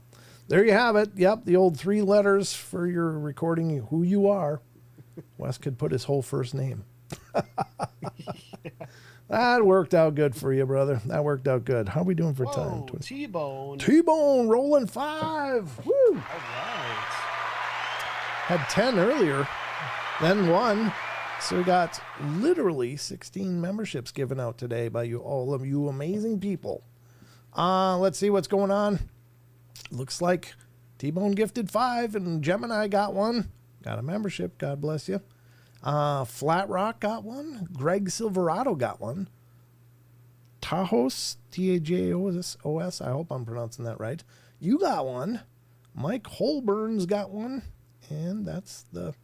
there you have it. Yep, the old 3 letters for your recording who you are. Wes could put his whole first name. That worked out good for you, brother. That worked out good. How are we doing for time? T-Bone. T-Bone rolling 5. Woo! All right. Had 10 earlier, then 1. So we got literally 16 memberships given out today by you, all of you amazing people. Let's see what's going on. Looks like T-Bone gifted 5 and Gemini got 1. Got a membership. God bless you. Flat Rock got 1. Greg Silverado got 1. Tajos, Tajos, I hope I'm pronouncing that right. You got 1. Mike Holburn's got 1. And that's the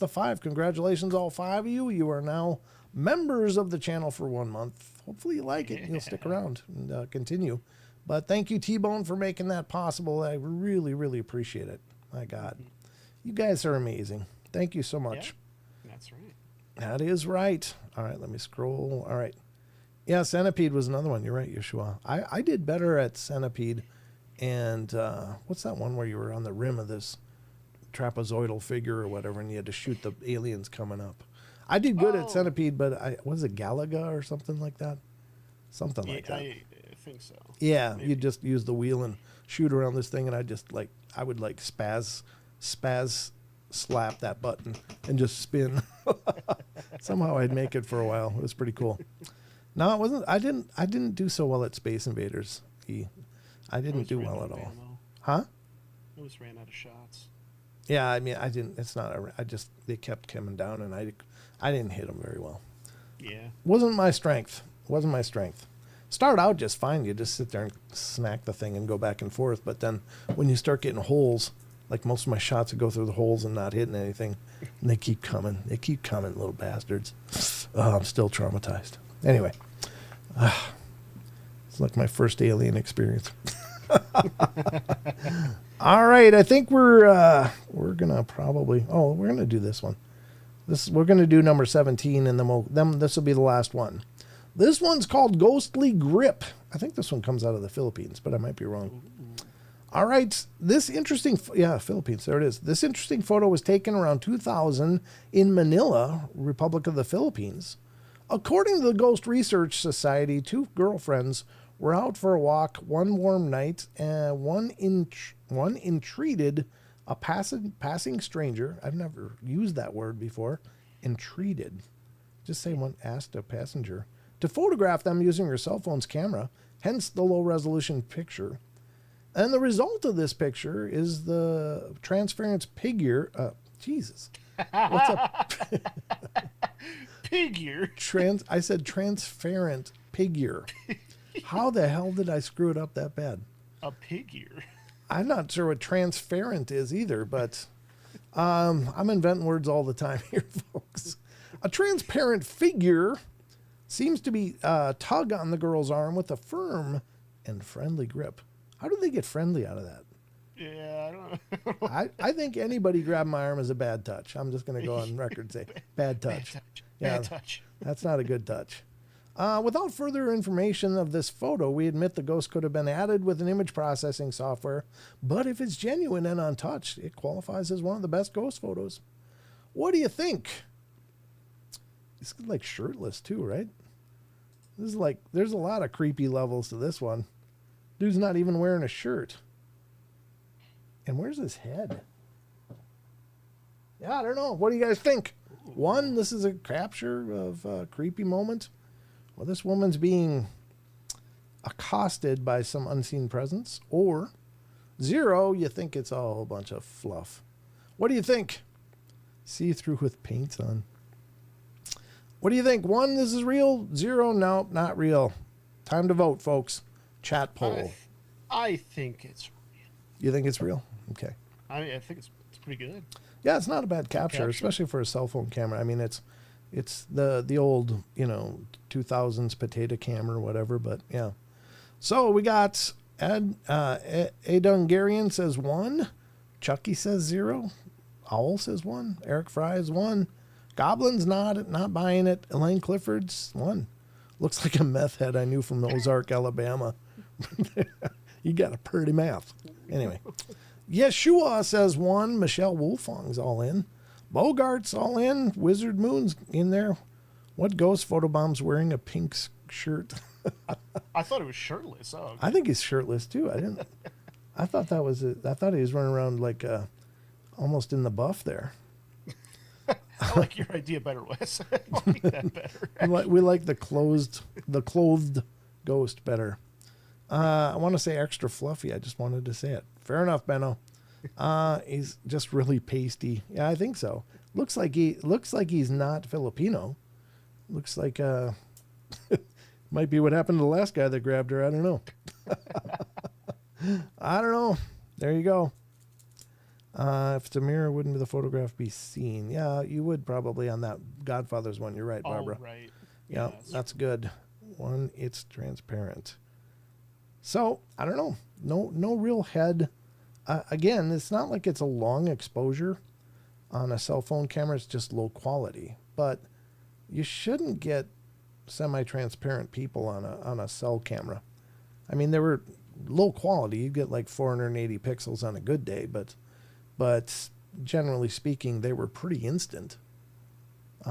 5. Congratulations, all 5 of you. You are now members of the channel for 1 month. Hopefully you like it and you'll stick around and continue. But thank you, T-Bone, for making that possible. I really, really appreciate it. My God. You guys are amazing. Thank you so much. Yeah, that's right. That is right. All right, let me scroll. All right. Yeah, Centipede was another one. You're right, Yeshua. I did better at Centipede. And what's that one where you were on the rim of this trapezoidal figure or whatever, and you had to shoot the aliens coming up? I did good at Centipede, but was it Galaga or something like that? Something like that. I think so. Yeah, maybe. You just use the wheel and shoot around this thing, and I would spaz slap that button and just spin. Somehow I'd make it for a while. It was pretty cool. No, it wasn't. I didn't do so well at Space Invaders. I didn't do well at all. Ammo. Huh? I always ran out of shots. Yeah, I mean, I didn't. It's not. They kept coming down, and I didn't hit them very well. Yeah. Wasn't my strength. Start out just fine. You just sit there and smack the thing and go back and forth. But then when you start getting holes, like most of my shots would go through the holes and not hitting anything, and they keep coming. They keep coming, little bastards. Oh, I'm still traumatized. Anyway, it's like my first alien experience. All right, I think we're gonna probably. Oh, we're gonna do this one. We're gonna do number 17, and then this will be the last one. This one's called Ghostly Grip. I think this one comes out of the Philippines, but I might be wrong. All right, Philippines. There it is. This interesting photo was taken around 2000 in Manila, Republic of the Philippines. According to the Ghost Research Society, 2 girlfriends were out for a walk one warm night, and one entreated a passing stranger. I've never used that word before. Entreated. Just say one asked a passenger to photograph them using her cell phone's camera, hence the low-resolution picture. And the result of this picture is the transparent figure. Jesus. What's up? Figure. I said transparent figure. How the hell did I screw it up that bad? A figure. I'm not sure what transparent is either, but I'm inventing words all the time here, folks. A transparent figure seems to be tug on the girl's arm with a firm and friendly grip. How do they get friendly out of that? Yeah, I don't know. I think anybody grabbing my arm is a bad touch. I'm just going to go on record and say bad touch. Bad touch. That's not a good touch. Without further information of this photo, we admit the ghost could have been added with an image processing software, but if it's genuine and untouched, it qualifies as one of the best ghost photos. What do you think? It's like shirtless too, right? This is like, there's a lot of creepy levels to this one. Dude's not even wearing a shirt. And where's his head? Yeah, I don't know. What do you guys think? One, this is a capture of a creepy moment. Well, this woman's being accosted by some unseen presence. Or 0, you think it's all a bunch of fluff. What do you think? See-through with paint on. What do you think? 1, this is real. 0, no, not real. Time to vote, folks. Chat poll. I think it's real. You think it's real? Okay. I think it's pretty good. Yeah, it's not a bad capture, especially for a cell phone camera. I mean, it's the old, 2000s potato cam or whatever, but yeah. So we got Adungarian says 1. Chucky says 0. Owl says 1. Eric Fry is 1. Goblin's not buying it. Elaine Clifford's 1. Looks like a meth head I knew from Ozark, Alabama. You got a pretty mouth. Anyway. Yeshua says 1. Michelle Wolfong's all in. Bogart's all in. Wizard Moon's in there. What ghost photobomb's wearing a pink shirt? I thought it was shirtless. Oh, okay. I think he's shirtless too. I thought that was it. I thought he was running around like almost in the buff there. I like your idea better, Wes. I like that better. We like the clothed ghost better. I want to say extra fluffy. I just wanted to say it. Fair enough, Benno. He's just really pasty. Yeah, I think so. Looks like he's not Filipino. Looks like might be what happened to the last guy that grabbed her. I don't know. I don't know. There you go. If it's a mirror, wouldn't the photograph be seen? Yeah, you would probably on that Godfather's one. You're right, Barbara. Oh, right. Yeah, that's good. 1, it's transparent. So, I don't know. No real head. Again, it's not like it's a long exposure on a cell phone camera. It's just low quality. But you shouldn't get semi-transparent people on a cell camera. I mean, they were low quality. You get like 480 pixels on a good day, but generally speaking, they were pretty instant. So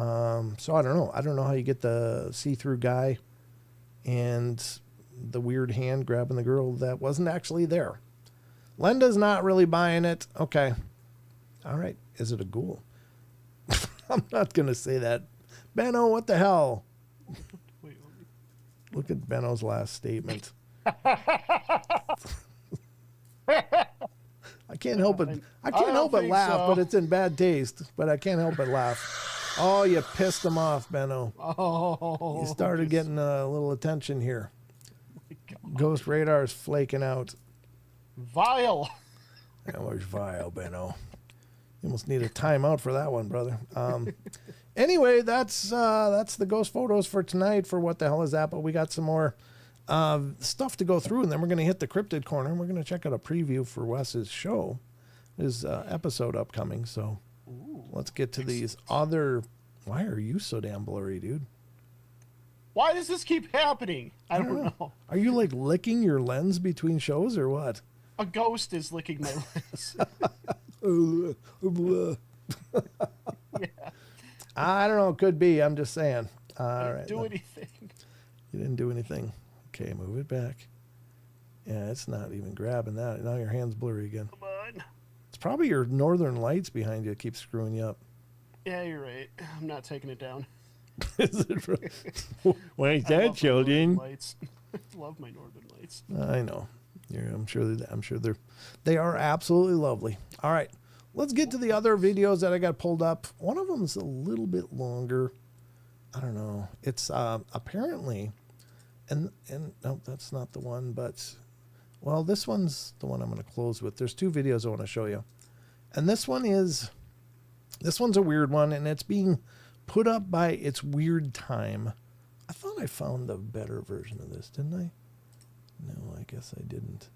I don't know. I don't know how you get the see-through guy and the weird hand grabbing the girl that wasn't actually there. Linda's not really buying it. Okay. All right. Is it a ghoul? I'm not going to say that. Benno, what the hell? Wait, Look at Benno's last statement. I can't help it. I can't help but laugh, so. but it's in bad taste. But I can't help but laugh. Oh, you pissed him off, Benno. Oh, You started getting a little attention here. Ghost radar's flaking out. vile. That was vile, Benno. You almost need a timeout for that one, brother. Anyway, that's the ghost photos for tonight. For what the hell is that? But we got some more stuff to go through, and then we're going to hit the cryptid corner, and we're going to check out a preview for Wes's show, his episode upcoming. So let's get to these other. Why are you so damn blurry, dude? Why does this keep happening? I don't know. Are you like licking your lens between shows or what? A ghost is licking my lens. Yeah. I don't know. Could be. I'm just saying. All I right. didn't do anything. You didn't do anything. Okay, move it back. Yeah, it's not even grabbing that. Now your hand's blurry again. Come on. It's probably your northern lights behind you that keep screwing you up. Yeah, you're right. I'm not taking it down. Is it Why is I that, love my Sheldon? northern lights. I love my northern lights. I know. I'm sure they are absolutely lovely. All right, let's get to the other videos that I got pulled up. One of them is a little bit longer. I don't know. It's apparently, and no, that's not the one. But well, this one's the one I'm going to close with. There's two videos I want to show you, and this one's a weird one, and it's being put up by It's Weird Time. I thought I found the better version of this, didn't I? No, I guess I didn't.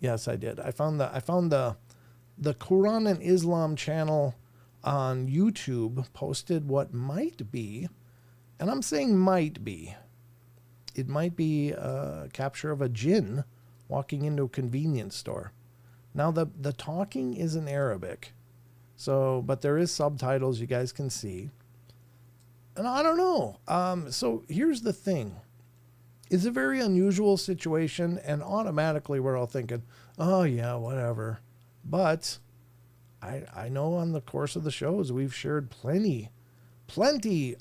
Yes, I did. I found the Quran and Islam channel on YouTube posted what might be, and I'm saying might be. It might be a capture of a jinn walking into a convenience store. Now the talking is in Arabic, but there is subtitles you guys can see. And I don't know. So here's the thing. is a very unusual situation, and automatically we're all thinking, oh yeah, whatever. But I know on the course of the shows we've shared plenty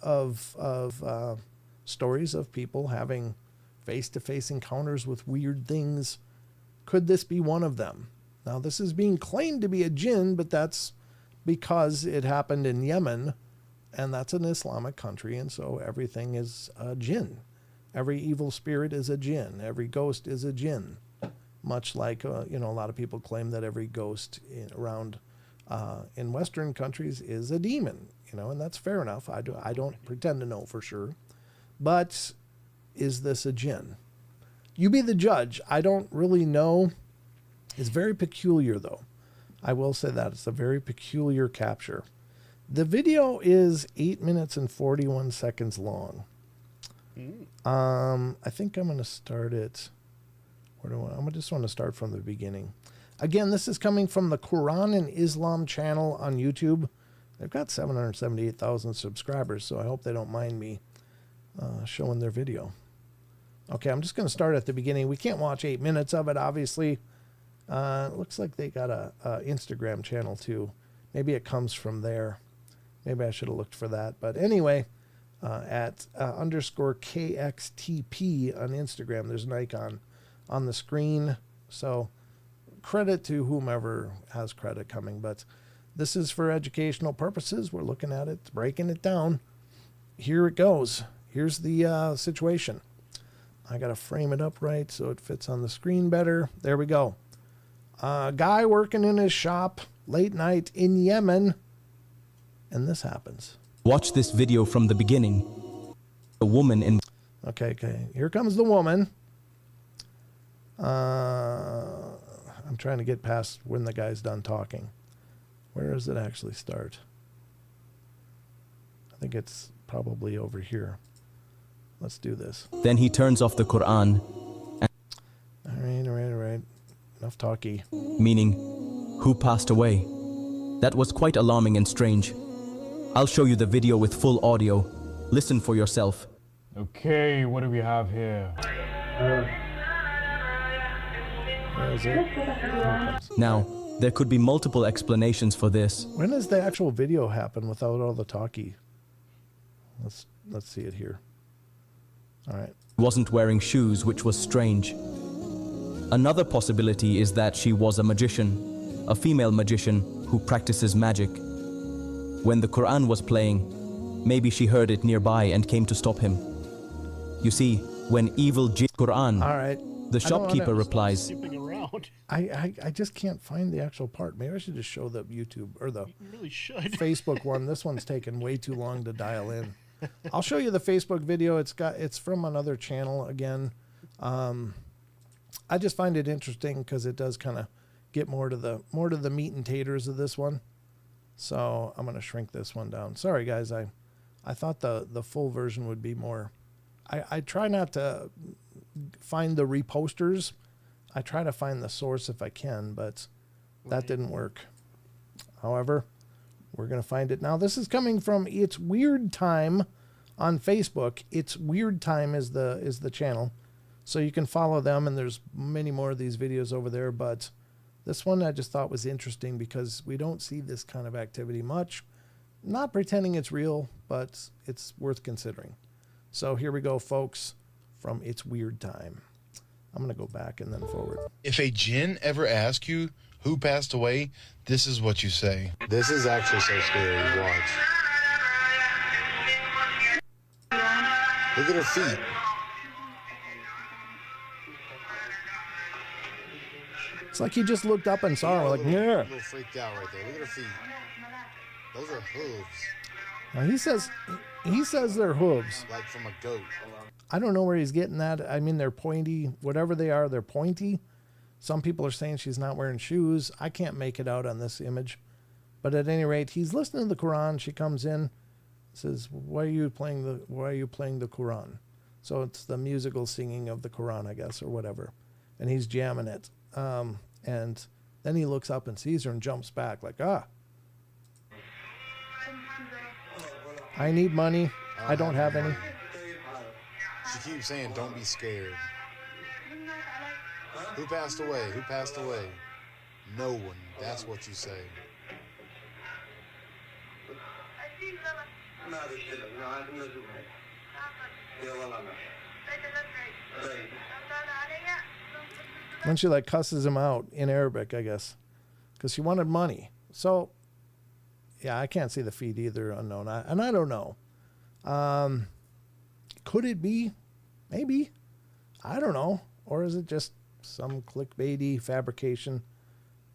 of stories of people having face-to-face encounters with weird things. Could this be one of them? Now, this is being claimed to be a jinn, but that's because it happened in Yemen, and that's an Islamic country, and so everything is a jinn. Every evil spirit is a jinn. Every ghost is a jinn. Much like, a lot of people claim that every ghost around in Western countries is a demon, and that's fair enough. I don't pretend to know for sure. But is this a jinn? You be the judge. I don't really know. It's very peculiar, though. I will say that. It's a very peculiar capture. The video is 8 minutes and 41 seconds long. I think I'm going to start it. I just want to start from the beginning. Again, this is coming from the Quran and Islam channel on YouTube. They've got 778,000 subscribers, so I hope they don't mind me showing their video. Okay, I'm just going to start at the beginning. We can't watch 8 minutes of it, obviously. It looks like they got a Instagram channel, too. Maybe it comes from there. Maybe I should have looked for that. But anyway, at _KXTP on Instagram, there's an icon on the screen. So credit to whomever has credit coming. But this is for educational purposes. We're looking at it, breaking it down. Here it goes. Here's the situation. I got to frame it up right so it fits on the screen better. There we go. A guy working in his shop late night in Yemen, and this happens. Watch this video from the beginning. A woman in... Okay. Here comes the woman. I'm trying to get past when the guy's done talking. Where does it actually start? I think it's probably over here. Let's do this. Then he turns off the Quran. All right. Enough talky. Meaning, who passed away? That was quite alarming and strange. I'll show you the video with full audio. Listen for yourself. Okay, what do we have here? Where is it? Now, there could be multiple explanations for this. When does the actual video happen without all the talky? Let's see it here. All right. Wasn't wearing shoes, which was strange. Another possibility is that she was a magician, a female magician who practices magic. When the Quran was playing, maybe she heard it nearby and came to stop him. You see, when evil Quran, all right, the shopkeeper replies, I just can't find the actual part. Maybe I should just show the YouTube or the really should. Facebook one. This one's taken way too long to dial in. I'll show you the Facebook video. It's from another channel again. I just find it interesting because it does kind of get more to the meat and taters of this one. So I'm going to shrink this one down. Sorry guys, I thought the full version would be more. I try not to find the reposters. I try to find the source if I can, but that didn't work. However, we're going to find it now. This is coming from It's Weird Time on Facebook. It's Weird Time is the channel. So you can follow them, and there's many more of these videos over there, but this one I just thought was interesting because we don't see this kind of activity much. Not pretending it's real, but it's worth considering. So here we go, folks, from It's Weird Time. I'm going to go back and then forward. If a jinn ever asks you who passed away, this is what you say. This is actually so scary. Watch. Look at her feet. It's like he just looked up and saw her, like, yeah. A little freaked out right there. Look at her feet. Those are hooves. Now he says they're hooves. Like from a goat. I don't know where he's getting that. I mean, they're pointy. Whatever they are, they're pointy. Some people are saying she's not wearing shoes. I can't make it out on this image. But at any rate, he's listening to the Quran. She comes in, says, why are you playing the Quran? So it's the musical singing of the Quran, I guess, or whatever. And he's jamming it. And then he looks up and sees her and jumps back like, I need money. I don't have any. you keep saying, don't be scared. Who passed away? Who passed away? No one. That's what you say. Then she like cusses him out in Arabic, I guess, because she wanted money. So, yeah, I can't see the feed either, unknown. And I don't know. Could it be? Maybe. I don't know. Or is it just some clickbaity fabrication?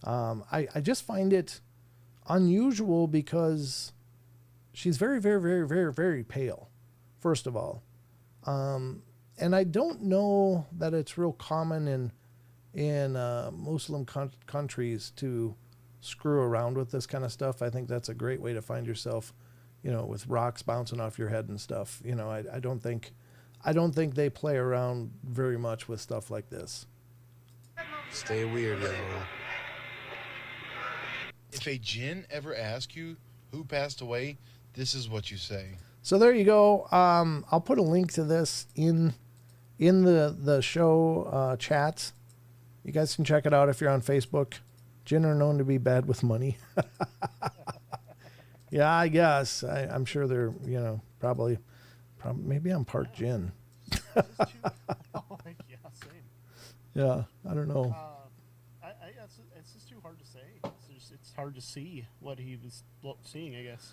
I just find it unusual because she's very, very, very, very, very pale, first of all. And I don't know that it's real common in Muslim countries to screw around with this kind of stuff. I think that's a great way to find yourself, with rocks bouncing off your head and stuff. I don't think they play around very much with stuff like this. Stay weird, yo. If a jinn ever asks you who passed away, this is what you say. So there you go. I'll put a link to this in the show chats. You guys can check it out if you're on Facebook. Jinn are known to be bad with money. Yeah, I guess. I'm sure they're, probably maybe I'm part jinn. Oh, yeah, same. Yeah, I don't know. It's just too hard to say. It's hard to see what he was seeing, I guess.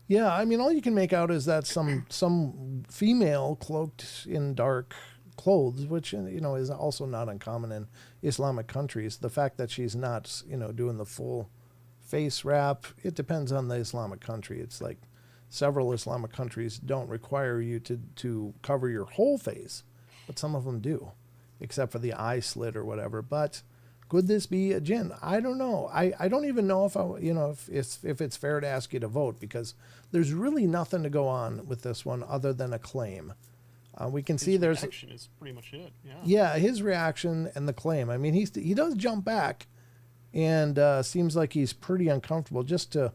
Yeah, I mean, all you can make out is that some female cloaked in dark clothes, which is also not uncommon in Islamic countries. The fact that she's not doing the full face wrap, it depends on the Islamic country. It's like several Islamic countries don't require you to cover your whole face, but some of them do, except for the eye slit or whatever. But could this be a jinn? I don't know. I don't even know if it's fair to ask you to vote, because there's really nothing to go on with this one other than a claim. We can see there's reaction is pretty much it. Yeah. Yeah, his reaction and the claim. I mean, he does jump back, and seems like he's pretty uncomfortable just to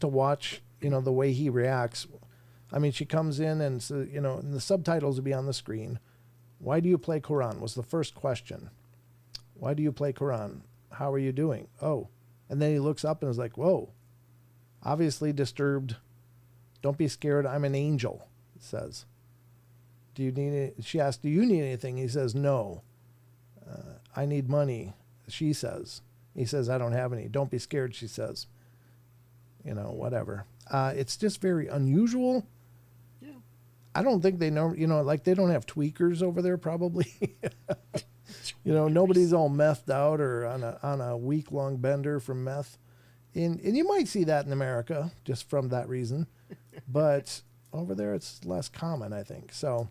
watch the way he reacts. I mean, she comes in and and the subtitles will be on the screen. Why do you play Quran? Was the first question. Why do you play Quran? How are you doing? Oh, and then he looks up and is like, whoa, obviously disturbed. Don't be scared. I'm an angel, it says. Do you need it? She asks, do you need anything? He says, no. I need money, she says. He says, I don't have any. Don't be scared, she says. Whatever. It's just very unusual. Yeah. I don't think they know, like they don't have tweakers over there probably. Nobody's all methed out or on a week-long bender from meth. And you might see that in America just from that reason. But over there it's less common, I think. So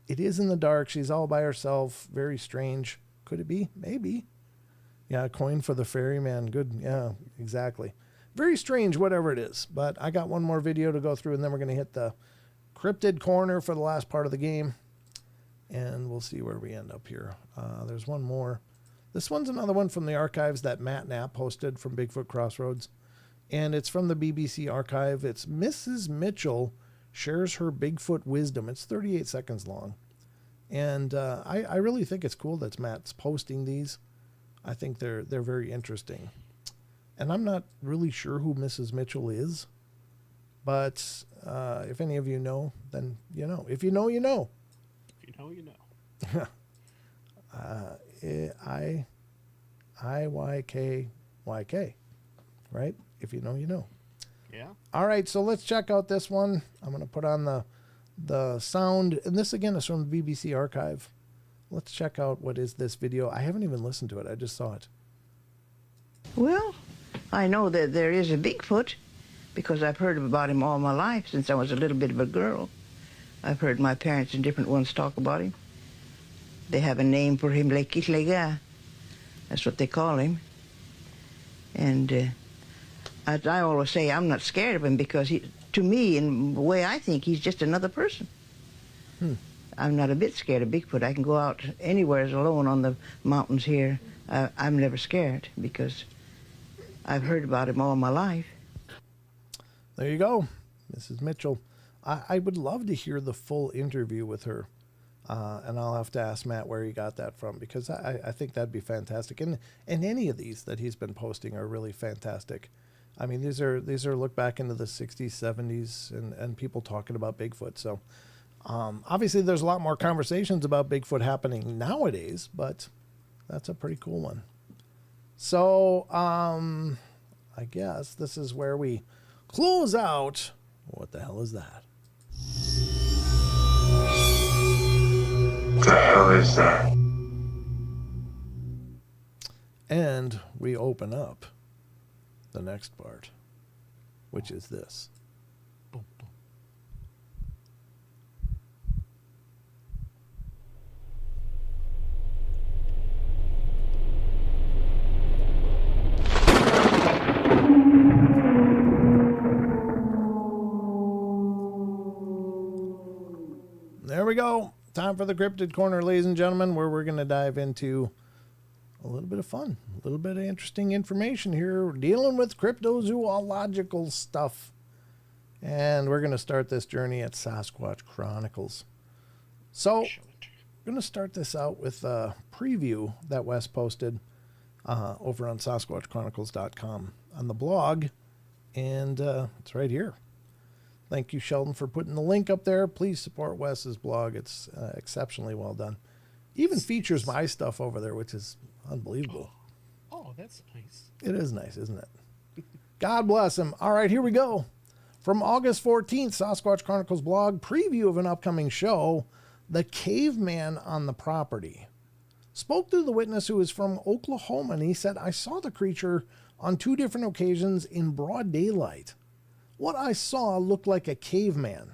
it is in the dark. She's all by herself. Very strange. Could it be? Maybe. Yeah, a coin for the ferryman. Good. Yeah, exactly. Very strange, whatever it is. But I got one more video to go through, and then we're going to hit the cryptid corner for the last part of the game. And we'll see where we end up here. There's one more. This one's another one from the archives that Matt Knapp posted from Bigfoot Crossroads. And it's from the BBC archive. It's Mrs. Mitchell shares her Bigfoot wisdom. It's 38 seconds long. And I really think it's cool that Matt's posting these. I think they're very interesting. And I'm not really sure who Mrs. Mitchell is. But if any of you know, then you know. If you know, you know. If you know, you know. IYKYK, right? If you know, you know. Yeah. All right, so let's check out this one. I'm going to put on the sound, and this again is from the BBC archive. Let's check out what is this video. I haven't even listened to it. I just saw it. Well, I know that there is a Bigfoot because I've heard about him all my life since I was a little bit of a girl. I've heard my parents and different ones talk about him. They have a name for him, Lekitlega. That's what they call him. And as I always say, I'm not scared of him because to me, in the way I think, he's just another person. I'm not a bit scared of Bigfoot. I can go out anywhere alone on the mountains here. I'm never scared because I've heard about him all my life. There you go, Mrs. Mitchell. I would love to hear the full interview with her. And I'll have to ask Matt where he got that from, because I think that'd be fantastic. And any of these that he's been posting are really fantastic. I mean, these are look back into the 60s, 70s, and people talking about Bigfoot. So obviously there's a lot more conversations about Bigfoot happening nowadays, but that's a pretty cool one. So I guess this is where we close out. What the hell is that? What the hell is that? And we open up the next part, which is this. Boom, boom. There we go. Time for the Cryptid Corner, ladies and gentlemen, where we're going to dive into a little bit of fun, a little bit of interesting information here. We're dealing with cryptozoological stuff. And we're going to start this journey at Sasquatch Chronicles. So, we're going to start this out with a preview that Wes posted over on SasquatchChronicles.com on the blog. And it's right here. Thank you, Sheldon, for putting the link up there. Please support Wes's blog. It's exceptionally well done. Even features my stuff over there, which is unbelievable. Oh, that's nice. It is nice, isn't it? God bless him. All right, here we go. From August 14th, Sasquatch Chronicles blog, preview of an upcoming show, The Caveman on the Property. Spoke to the witness who is from Oklahoma, and he said, I saw the creature on 2 different occasions in broad daylight. What I saw looked like a caveman.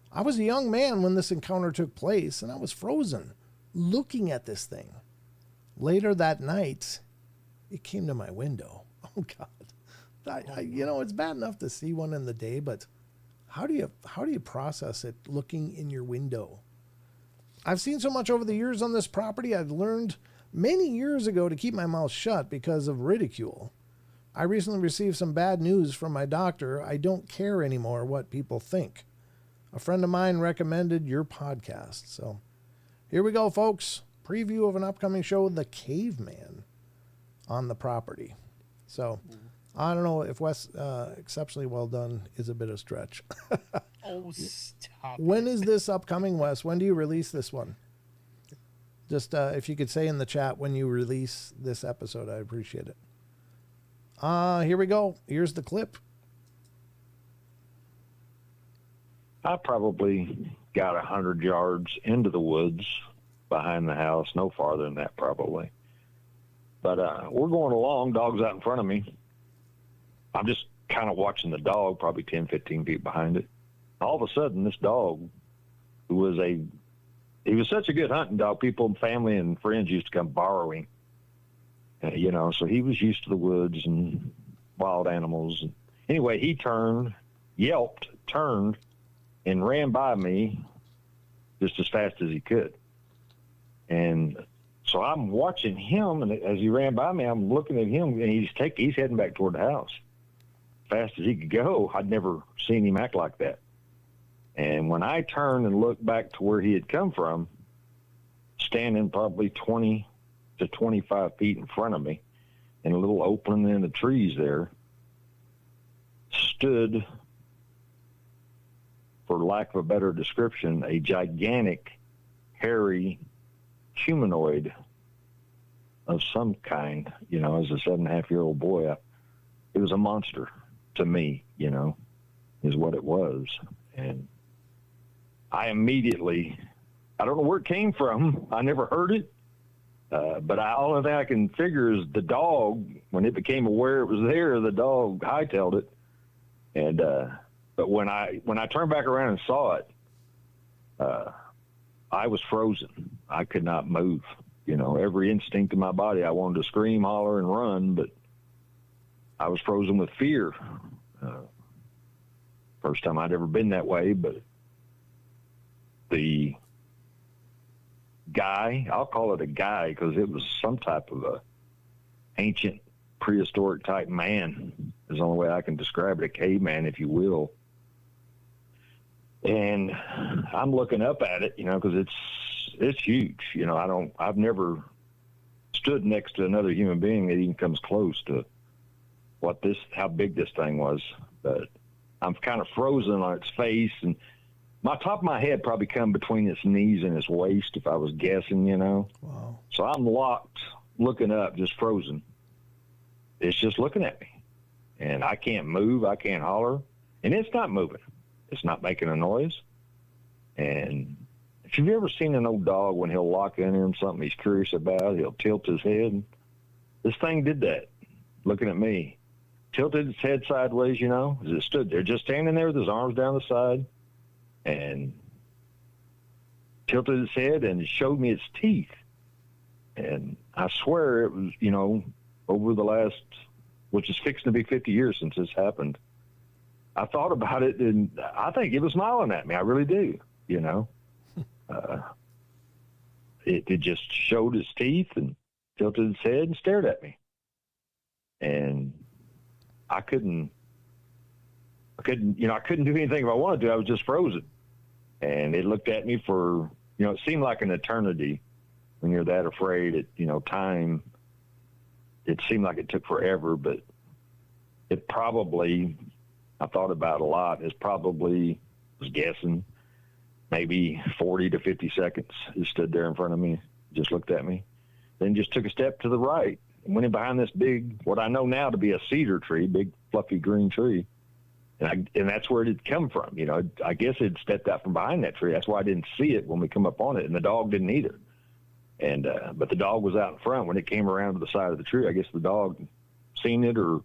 I was a young man when this encounter took place, and I was frozen, looking at this thing. Later that night, it came to my window. Oh, God. You know, it's bad enough to see one in the day, but how do you process it looking in your window? I've seen so much over the years on this property, I've learned many years ago to keep my mouth shut because of ridicule. I recently received some bad news from my doctor. I don't care anymore what people think. A friend of mine recommended your podcast. So here we go, folks. Preview of an upcoming show, The Caveman on the Property. So I don't know if Wes, exceptionally well done is a bit of stretch. Oh, stop. When is this upcoming, Wes? When do you release this one? Just if you could say in the chat when you release this episode, I'd appreciate it. Here we go. Here's the clip. I probably got 100 yards into the woods behind the house, no farther than that probably. But we're going along, dog's out in front of me. I'm just kind of watching the dog, probably 10, 15 feet behind it. All of a sudden, this dog, he was such a good hunting dog, people, family, and friends used to come borrow him. You know, so he was used to the woods and wild animals. Anyway, he turned, yelped, turned, and ran by me just as fast as he could. And so I'm watching him, and as he ran by me, I'm looking at him, and he's heading back toward the house. Fast as he could go. I'd never seen him act like that. And when I turned and looked back to where he had come from, standing probably 20 to 25 feet in front of me, in a little opening in the trees there, stood, for lack of a better description, a gigantic, hairy humanoid of some kind. You know, as a 7.5-year-old boy, it was a monster to me, you know, is what it was. And I immediately, I don't know where it came from. I never heard it. But all thing I can figure is the dog, when it became aware it was there, the dog hightailed it. And but when I turned back around and saw it, I was frozen. I could not move. You know, every instinct in my body, I wanted to scream, holler, and run, but I was frozen with fear. First time I'd ever been that way, but the guy, I'll call it a guy because it was some type of a ancient prehistoric type man is the only way I can describe it, a caveman, if you will. And I'm looking up at it, you know, because it's huge. You know, I've never stood next to another human being that even comes close to how big this thing was. But I'm kind of frozen on its face, and my top of my head probably come between its knees and its waist if I was guessing, you know. Wow. So I'm locked, looking up, just frozen. It's just looking at me. And I can't move, I can't holler, and it's not moving. It's not making a noise. And if you've ever seen an old dog, when he'll lock in him something he's curious about, he'll tilt his head. This thing did that, looking at me. Tilted its head sideways, you know, as it stood there, just standing there with his arms down the side, and tilted its head and showed me its teeth. And I swear it was, you know, over the last, which is fixing to be 50 years since this happened, I thought about it, and I think it was smiling at me. I really do, you know. It just showed its teeth and tilted its head and stared at me. And I couldn't do anything if I wanted to. I was just frozen. And it looked at me for, you know, it seemed like an eternity when you're that afraid. Time, it seemed like it took forever, but it probably, I thought about a lot, was guessing, maybe 40 to 50 seconds. It stood there in front of me, just looked at me, then just took a step to the right, went in behind this big, what I know now to be a cedar tree, big fluffy green tree. And that's where it had come from. You know, I guess it stepped out from behind that tree. That's why I didn't see it when we come up on it, and the dog didn't either. And but the dog was out in front when it came around to the side of the tree. I guess the dog seen it, or,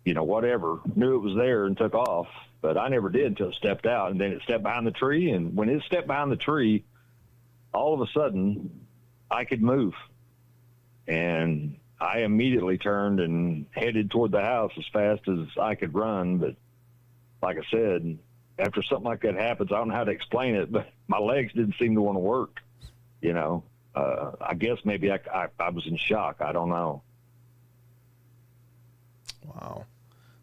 you know, whatever, knew it was there and took off. But I never did until it stepped out, and then it stepped behind the tree. And when it stepped behind the tree, all of a sudden I could move. And I immediately turned and headed toward the house as fast as I could run. But like I said, after something like that happens, I don't know how to explain it, but my legs didn't seem to want to work. You know, I guess maybe I was in shock. I don't know. Wow.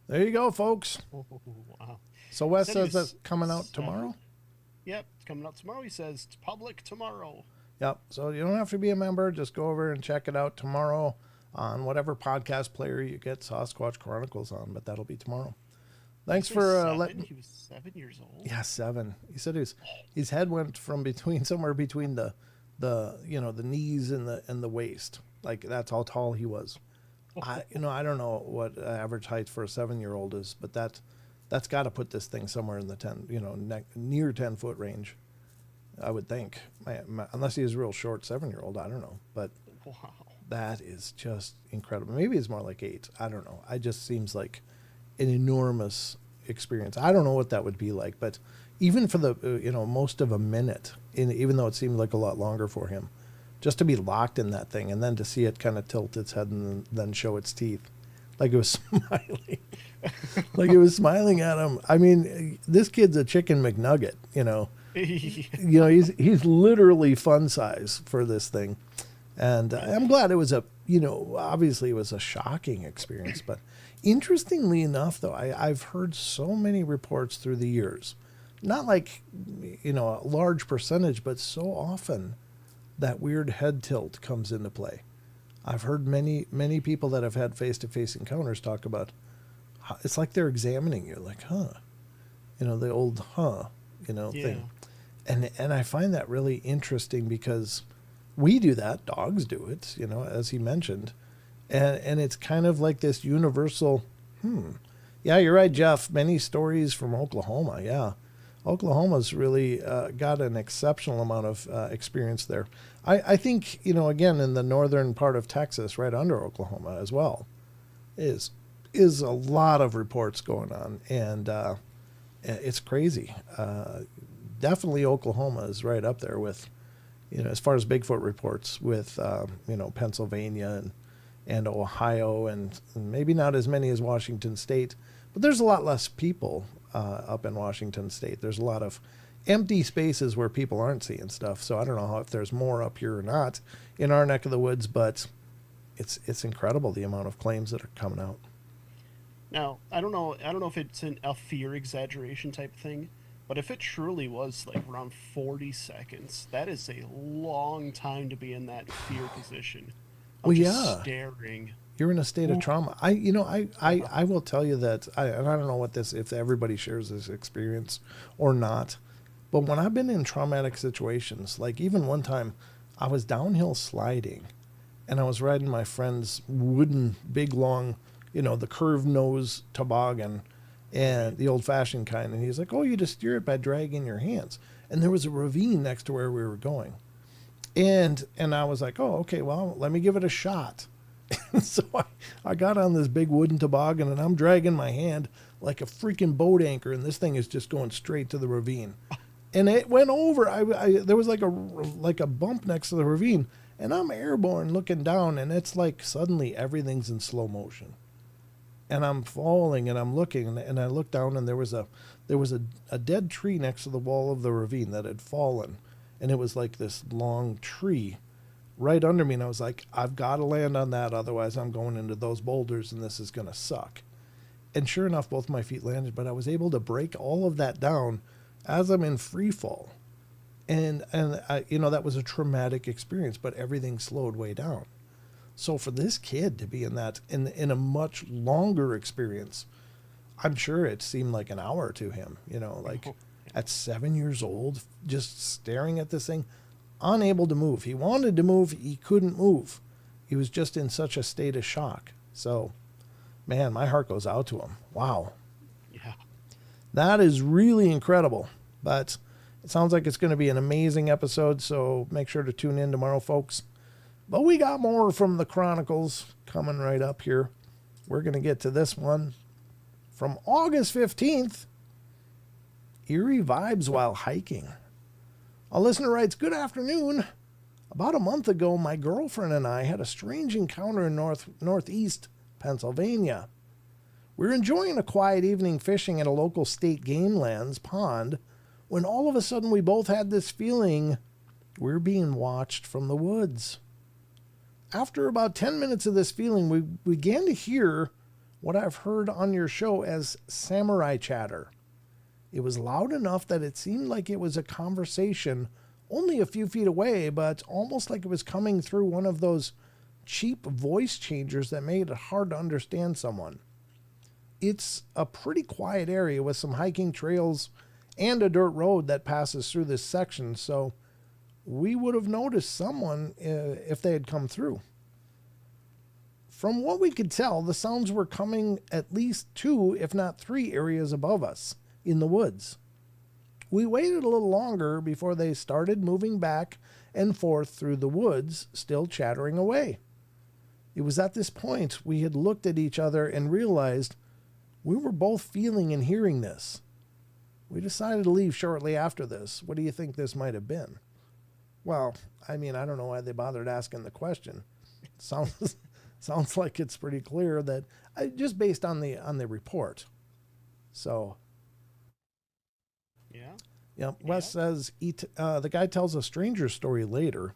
There you go, folks. Oh, wow. So Wes says that's coming out tomorrow? Yep, it's coming out tomorrow. He says it's public tomorrow. Yep. So you don't have to be a member. Just go over and check it out tomorrow on whatever podcast player you get Sasquatch Chronicles on, but that'll be tomorrow. Thanks for letting. He was 7 years old. Yeah, 7. He said his head went from somewhere between the knees and the waist. Like, that's how tall he was. I don't know what average height for a 7-year-old is, but that's got to put this thing somewhere in the near 10-foot range, I would think. Unless he is a real short 7-year-old, I don't know. But wow, that is just incredible. Maybe it's more like 8. I don't know. It just seems like an enormous experience. I don't know what that would be like, but even for the most of a minute, even though it seemed like a lot longer for him, just to be locked in that thing and then to see it kind of tilt its head and then show its teeth, like it was smiling, like it was smiling at him. I mean, this kid's a chicken McNugget, you know. He's literally fun size for this thing, and I'm glad it was obviously it was a shocking experience, but interestingly enough, though, I've heard so many reports through the years, not like a large percentage, but so often that weird head tilt comes into play. I've heard many people that have had face-to-face encounters talk about how it's like they're examining you, like, the old thing. And I find that really interesting because we do that, dogs do it, as he mentioned, and it's kind of like this universal, yeah, you're right, Jeff, many stories from Oklahoma, yeah. Oklahoma's really got an exceptional amount of experience there. I think, again, in the northern part of Texas, right under Oklahoma as well, is a lot of reports going on, and it's crazy. Definitely Oklahoma is right up there with, as far as Bigfoot reports, with, Pennsylvania and Ohio, and maybe not as many as Washington State, but there's a lot less people up in Washington State. There's a lot of empty spaces where people aren't seeing stuff. So I don't know if there's more up here or not in our neck of the woods, but it's incredible the amount of claims that are coming out. Now, I don't know if it's a fear exaggeration type thing, But if it truly was like around 40 seconds, that is a long time to be in that fear position. Of Well, just yeah. staring. You're in a state of trauma. I will tell you that, and I don't know if everybody shares this experience or not, but when I've been in traumatic situations, like even one time I was downhill sliding and I was riding my friend's wooden, big, long, the curved nose toboggan, and the old fashioned kind. And he's like, oh, you just steer it by dragging your hands. And there was a ravine next to where we were going. And I was like, oh, okay, well, let me give it a shot. So I got on this big wooden toboggan and I'm dragging my hand like a freaking boat anchor. And this thing is just going straight to the ravine. And it went over. There was like a bump next to the ravine. And I'm airborne looking down. And it's like suddenly everything's in slow motion. And I'm falling and I'm looking and I look down and there was a dead tree next to the wall of the ravine that had fallen. And it was like this long tree right under me. And I was like, I've got to land on that. Otherwise I'm going into those boulders and this is going to suck. And sure enough, both my feet landed, but I was able to break all of that down as I'm in free fall. And I, that was a traumatic experience, but everything slowed way down. So for this kid to be in that, in a much longer experience, I'm sure it seemed like an hour to him, at 7 years old, just staring at this thing, unable to move. He wanted to move. He couldn't move. He was just in such a state of shock. So, man, my heart goes out to him. Wow. Yeah. That is really incredible. But it sounds like it's going to be an amazing episode. So make sure to tune in tomorrow, folks. But we got more from the Chronicles coming right up here. We're going to get to this one from August 15th. Eerie vibes while hiking. A listener writes, good afternoon. About a month ago, my girlfriend and I had a strange encounter in northeast Pennsylvania. We were enjoying a quiet evening fishing at a local state game lands pond when all of a sudden we both had this feeling we're being watched from the woods. After about 10 minutes of this feeling, we began to hear what I've heard on your show as samurai chatter. It was loud enough that it seemed like it was a conversation only a few feet away, but almost like it was coming through one of those cheap voice changers that made it hard to understand someone. It's a pretty quiet area with some hiking trails and a dirt road that passes through this section, so we would have noticed someone if they had come through. From what we could tell, the sounds were coming at least 2, if not 3 areas above us in the woods. We waited a little longer before they started moving back and forth through the woods, still chattering away. It was at this point we had looked at each other and realized we were both feeling and hearing this. We decided to leave shortly after this. What do you think this might have been? Well, I mean, I don't know why they bothered asking the question. Sounds like it's pretty clear that just based on the report. So, yeah. Yeah. Wes says the guy tells a stranger story later.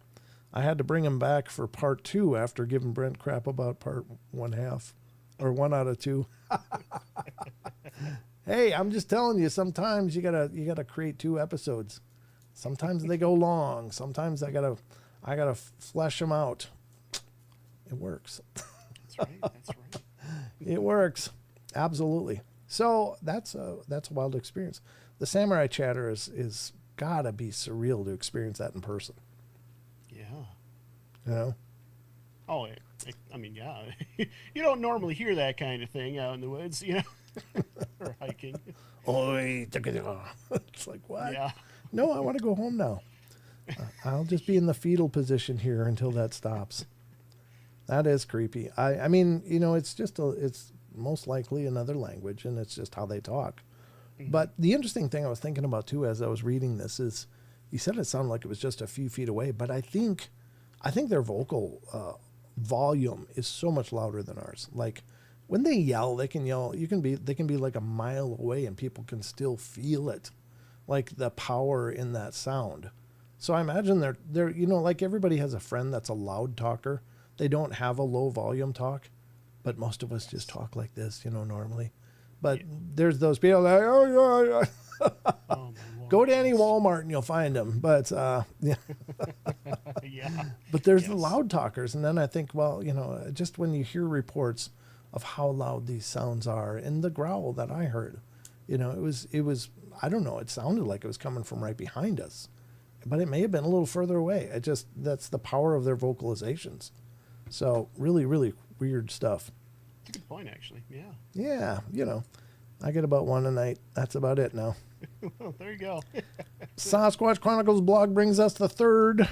I had to bring him back for part 2 after giving Brent crap about part 1/2 or 1 out of 2. Hey, I'm just telling you. Sometimes you gotta create 2 episodes. Sometimes they go long. Sometimes I gotta flesh them out. It works. That's right. It works. Absolutely. So that's a wild experience. The samurai chatter is gotta be surreal to experience that in person. Yeah. You know? Oh, I mean, yeah. You don't normally hear that kind of thing out in the woods, or hiking. Oi, it's like, what? Yeah. No, I want to go home now. I'll just be in the fetal position here until that stops. That is creepy. I mean, it's most likely another language, and it's just how they talk. Mm-hmm. But the interesting thing I was thinking about too as I was reading this is, you said it sounded like it was just a few feet away, but I think their vocal volume is so much louder than ours. Like when they yell, they can yell. They can be like a mile away, and people can still feel it, like the power in that sound. So I imagine they're like everybody has a friend that's a loud talker. They don't have a low volume talk, but most of us just talk like this, normally. But there's those people that, Oh, my Lord. Go to any Walmart and you'll find them. But yeah. Yeah. But there's the Yes. loud talkers, and then I think, well, just when you hear reports of how loud these sounds are, and the growl that I heard, it was I don't know, it sounded like it was coming from right behind us, but it may have been a little further away. That's the power of their vocalizations. So really, really weird stuff. That's a good point, actually. Yeah. Yeah, I get about one a night. That's about it now. Well, there you go. Sasquatch Chronicles blog brings us the third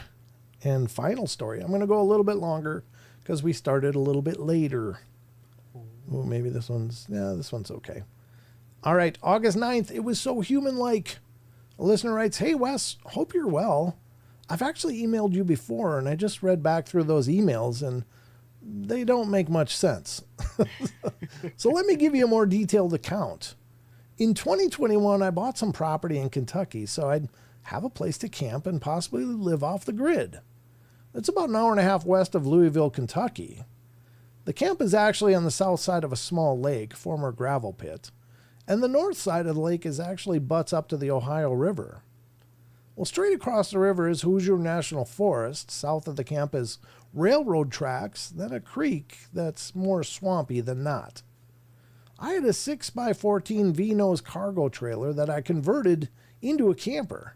and final story. I'm going to go a little bit longer because we started a little bit later. Ooh, maybe this one's okay. All right, August 9th. It was so human-like. A listener writes, "Hey, Wes, hope you're well. I've actually emailed you before, and I just read back through those emails, and they don't make much sense. So let me give you a more detailed account. In 2021, I bought some property in Kentucky, so I'd have a place to camp and possibly live off the grid. It's about an hour and a half west of Louisville, Kentucky. The camp is actually on the south side of a small lake, former gravel pit, and the north side of the lake is actually butts up to the Ohio River. Well, straight across the river is Hoosier National Forest. South of the camp is railroad tracks, then a creek that's more swampy than not. I had a 6x14 V-nose cargo trailer that I converted into a camper.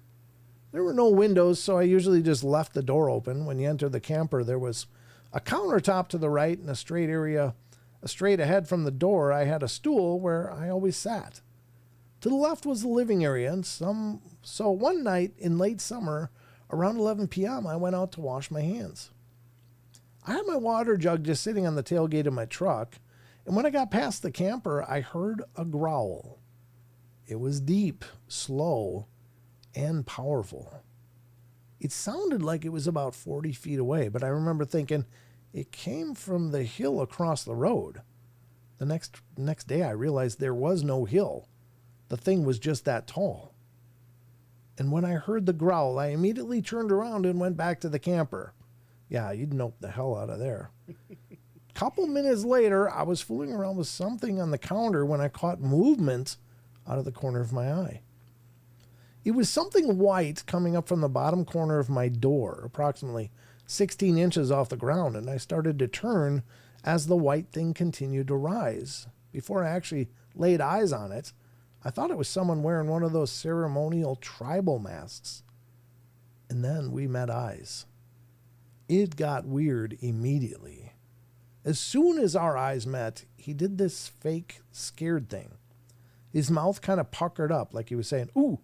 There were no windows, so I usually just left the door open. When you enter the camper, there was a countertop to the right and a straight ahead from the door. I had a stool where I always sat. To the left was the living area, and so one night in late summer, around 11 p.m., I went out to wash my hands. I had my water jug just sitting on the tailgate of my truck, and when I got past the camper, I heard a growl. It was deep, slow, and powerful. It sounded like it was about 40 feet away, but I remember thinking it came from the hill across the road. The next day, I realized there was no hill. The thing was just that tall. And when I heard the growl, I immediately turned around and went back to the camper. Yeah, you'd nope the hell out of there. Couple minutes later, I was fooling around with something on the counter when I caught movement out of the corner of my eye. It was something white coming up from the bottom corner of my door, approximately 16 inches off the ground, and I started to turn as the white thing continued to rise. Before I actually laid eyes on it, I thought it was someone wearing one of those ceremonial tribal masks. And then we met eyes. It got weird immediately. As soon as our eyes met, he did this fake scared thing. His mouth kind of puckered up like he was saying, "Ooh,"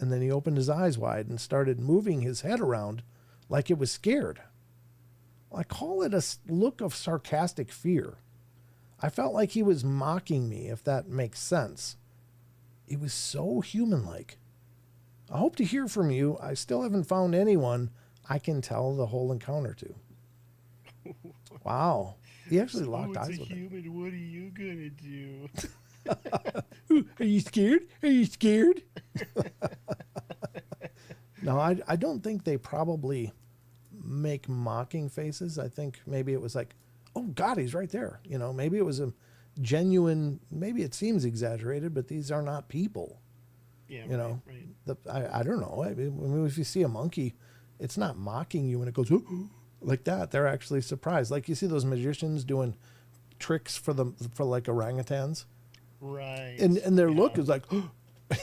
and then he opened his eyes wide and started moving his head around like it was scared. I call it a look of sarcastic fear. I felt like he was mocking me, if that makes sense. It was so human-like. I hope to hear from you. I still haven't found anyone I can tell the whole encounter to. Wow. He actually locked eyes with human. What are you gonna do? Are you scared? Are you scared? No, I don't think they probably make mocking faces. I think maybe it was like, oh, God, he's right there. Maybe it was a genuine, maybe it seems exaggerated, but these are not people. Yeah, right. I don't know. I mean, if you see a monkey, it's not mocking you when it goes like that. They're actually surprised. Like you see those magicians doing tricks for like orangutans. Right. And their look is like, and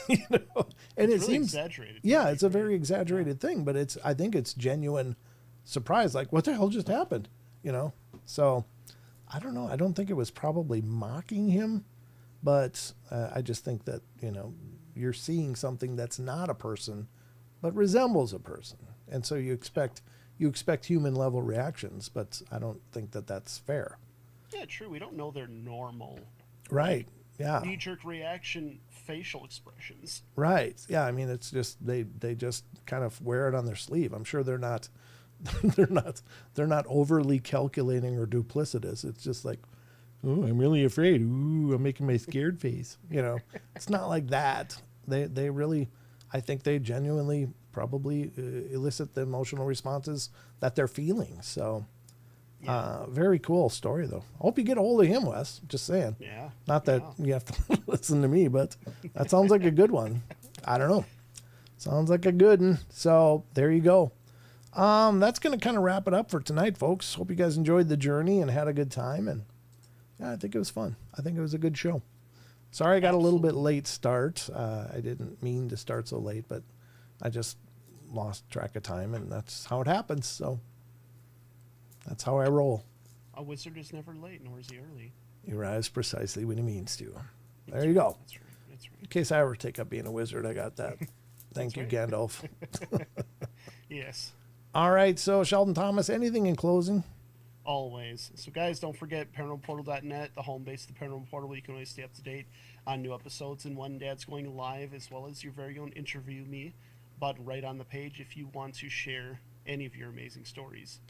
it really seems exaggerated. Yeah, it's a very exaggerated thing, but I think it's genuine surprise. Like, what the hell just happened? So I don't know. I don't think it was probably mocking him, but I just think that, you're seeing something that's not a person, but resembles a person. And so you expect human level reactions, but I don't think that that's fair. Yeah, true. We don't know their normal. Right. Yeah. Knee-jerk reaction facial expressions. Right. Yeah. I mean, it's just, they just kind of wear it on their sleeve. I'm sure they're not overly calculating or duplicitous. It's just like, oh, I'm really afraid. Ooh, I'm making my scared face. It's not like that. They really, I think they genuinely probably elicit the emotional responses that they're feeling. So, very cool story, though. I hope you get a hold of him, Wes. Just saying. Yeah. Not that you have to listen to me, but that sounds like a good one. I don't know. Sounds like a good one. So there you go. That's going to kind of wrap it up for tonight, folks. Hope you guys enjoyed the journey and had a good time. And yeah, I think it was fun. I think it was a good show. Sorry I got a little bit late start. I didn't mean to start so late, but I just lost track of time, and that's how it happens. So that's how I roll. A wizard is never late, nor is he early. He arrives precisely when he means to. There you go. That's right. That's right. In case I ever take up being a wizard, I got that. Thank you, right. Gandalf. Yes. All right, so Sheldon Thomas, anything in closing? Always. So, guys, don't forget paranormalportal.net, the home base of the Paranormal Portal, where you can always stay up to date on new episodes. And One Dad's going live, as well as your very own Interview Me button right on the page if you want to share any of your amazing stories.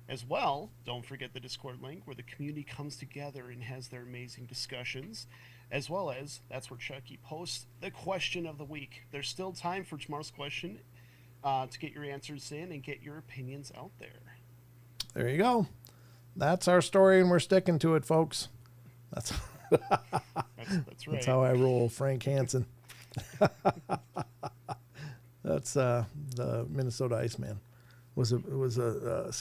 As well, don't forget the Discord link, where the community comes together and has their amazing discussions. As well as, that's where Chucky posts the question of the week. There's still time for tomorrow's question to get your answers in and get your opinions out there. There you go. That's our story, and we're sticking to it, folks. That's right. That's how I roll, Frank Hansen. That's the Minnesota Iceman. It was a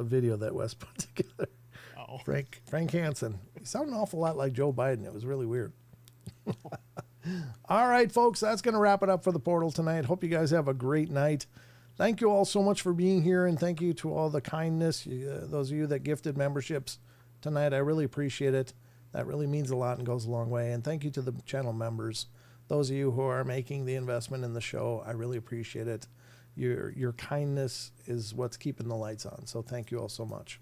video that Wes put together. Oh. Frank Hansen. He sounded an awful lot like Joe Biden. It was really weird. All right, folks, that's going to wrap it up for the Portal tonight. Hope you guys have a great night. Thank you all so much for being here, and thank you to all the kindness, those of you that gifted memberships tonight. I really appreciate it. That really means a lot and goes a long way. And thank you to the channel members, those of you who are making the investment in the show. I really appreciate it. Your kindness is what's keeping the lights on. So thank you all so much.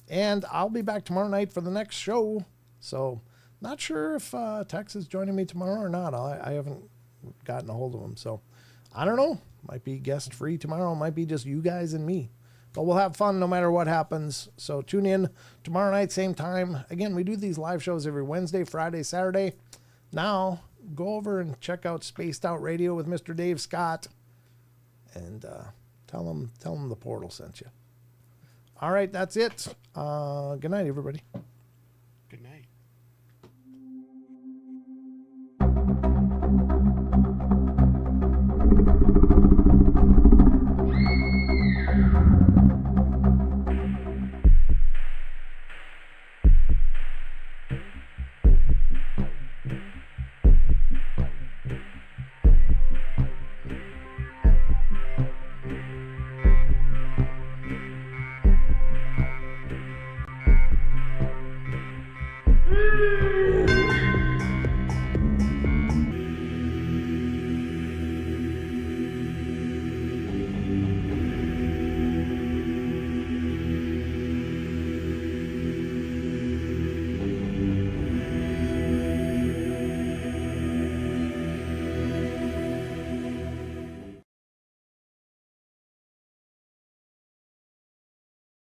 And I'll be back tomorrow night for the next show. So not sure if Tex is joining me tomorrow or not. I haven't gotten a hold of him. So I don't know. Might be guest free tomorrow. Might be just you guys and me. But we'll have fun no matter what happens. So tune in tomorrow night, same time. Again, we do these live shows every Wednesday, Friday, Saturday. Now, go over and check out Spaced Out Radio with Mr. Dave Scott. And tell him the Portal sent you. All right, that's it. Good night, everybody. Good night.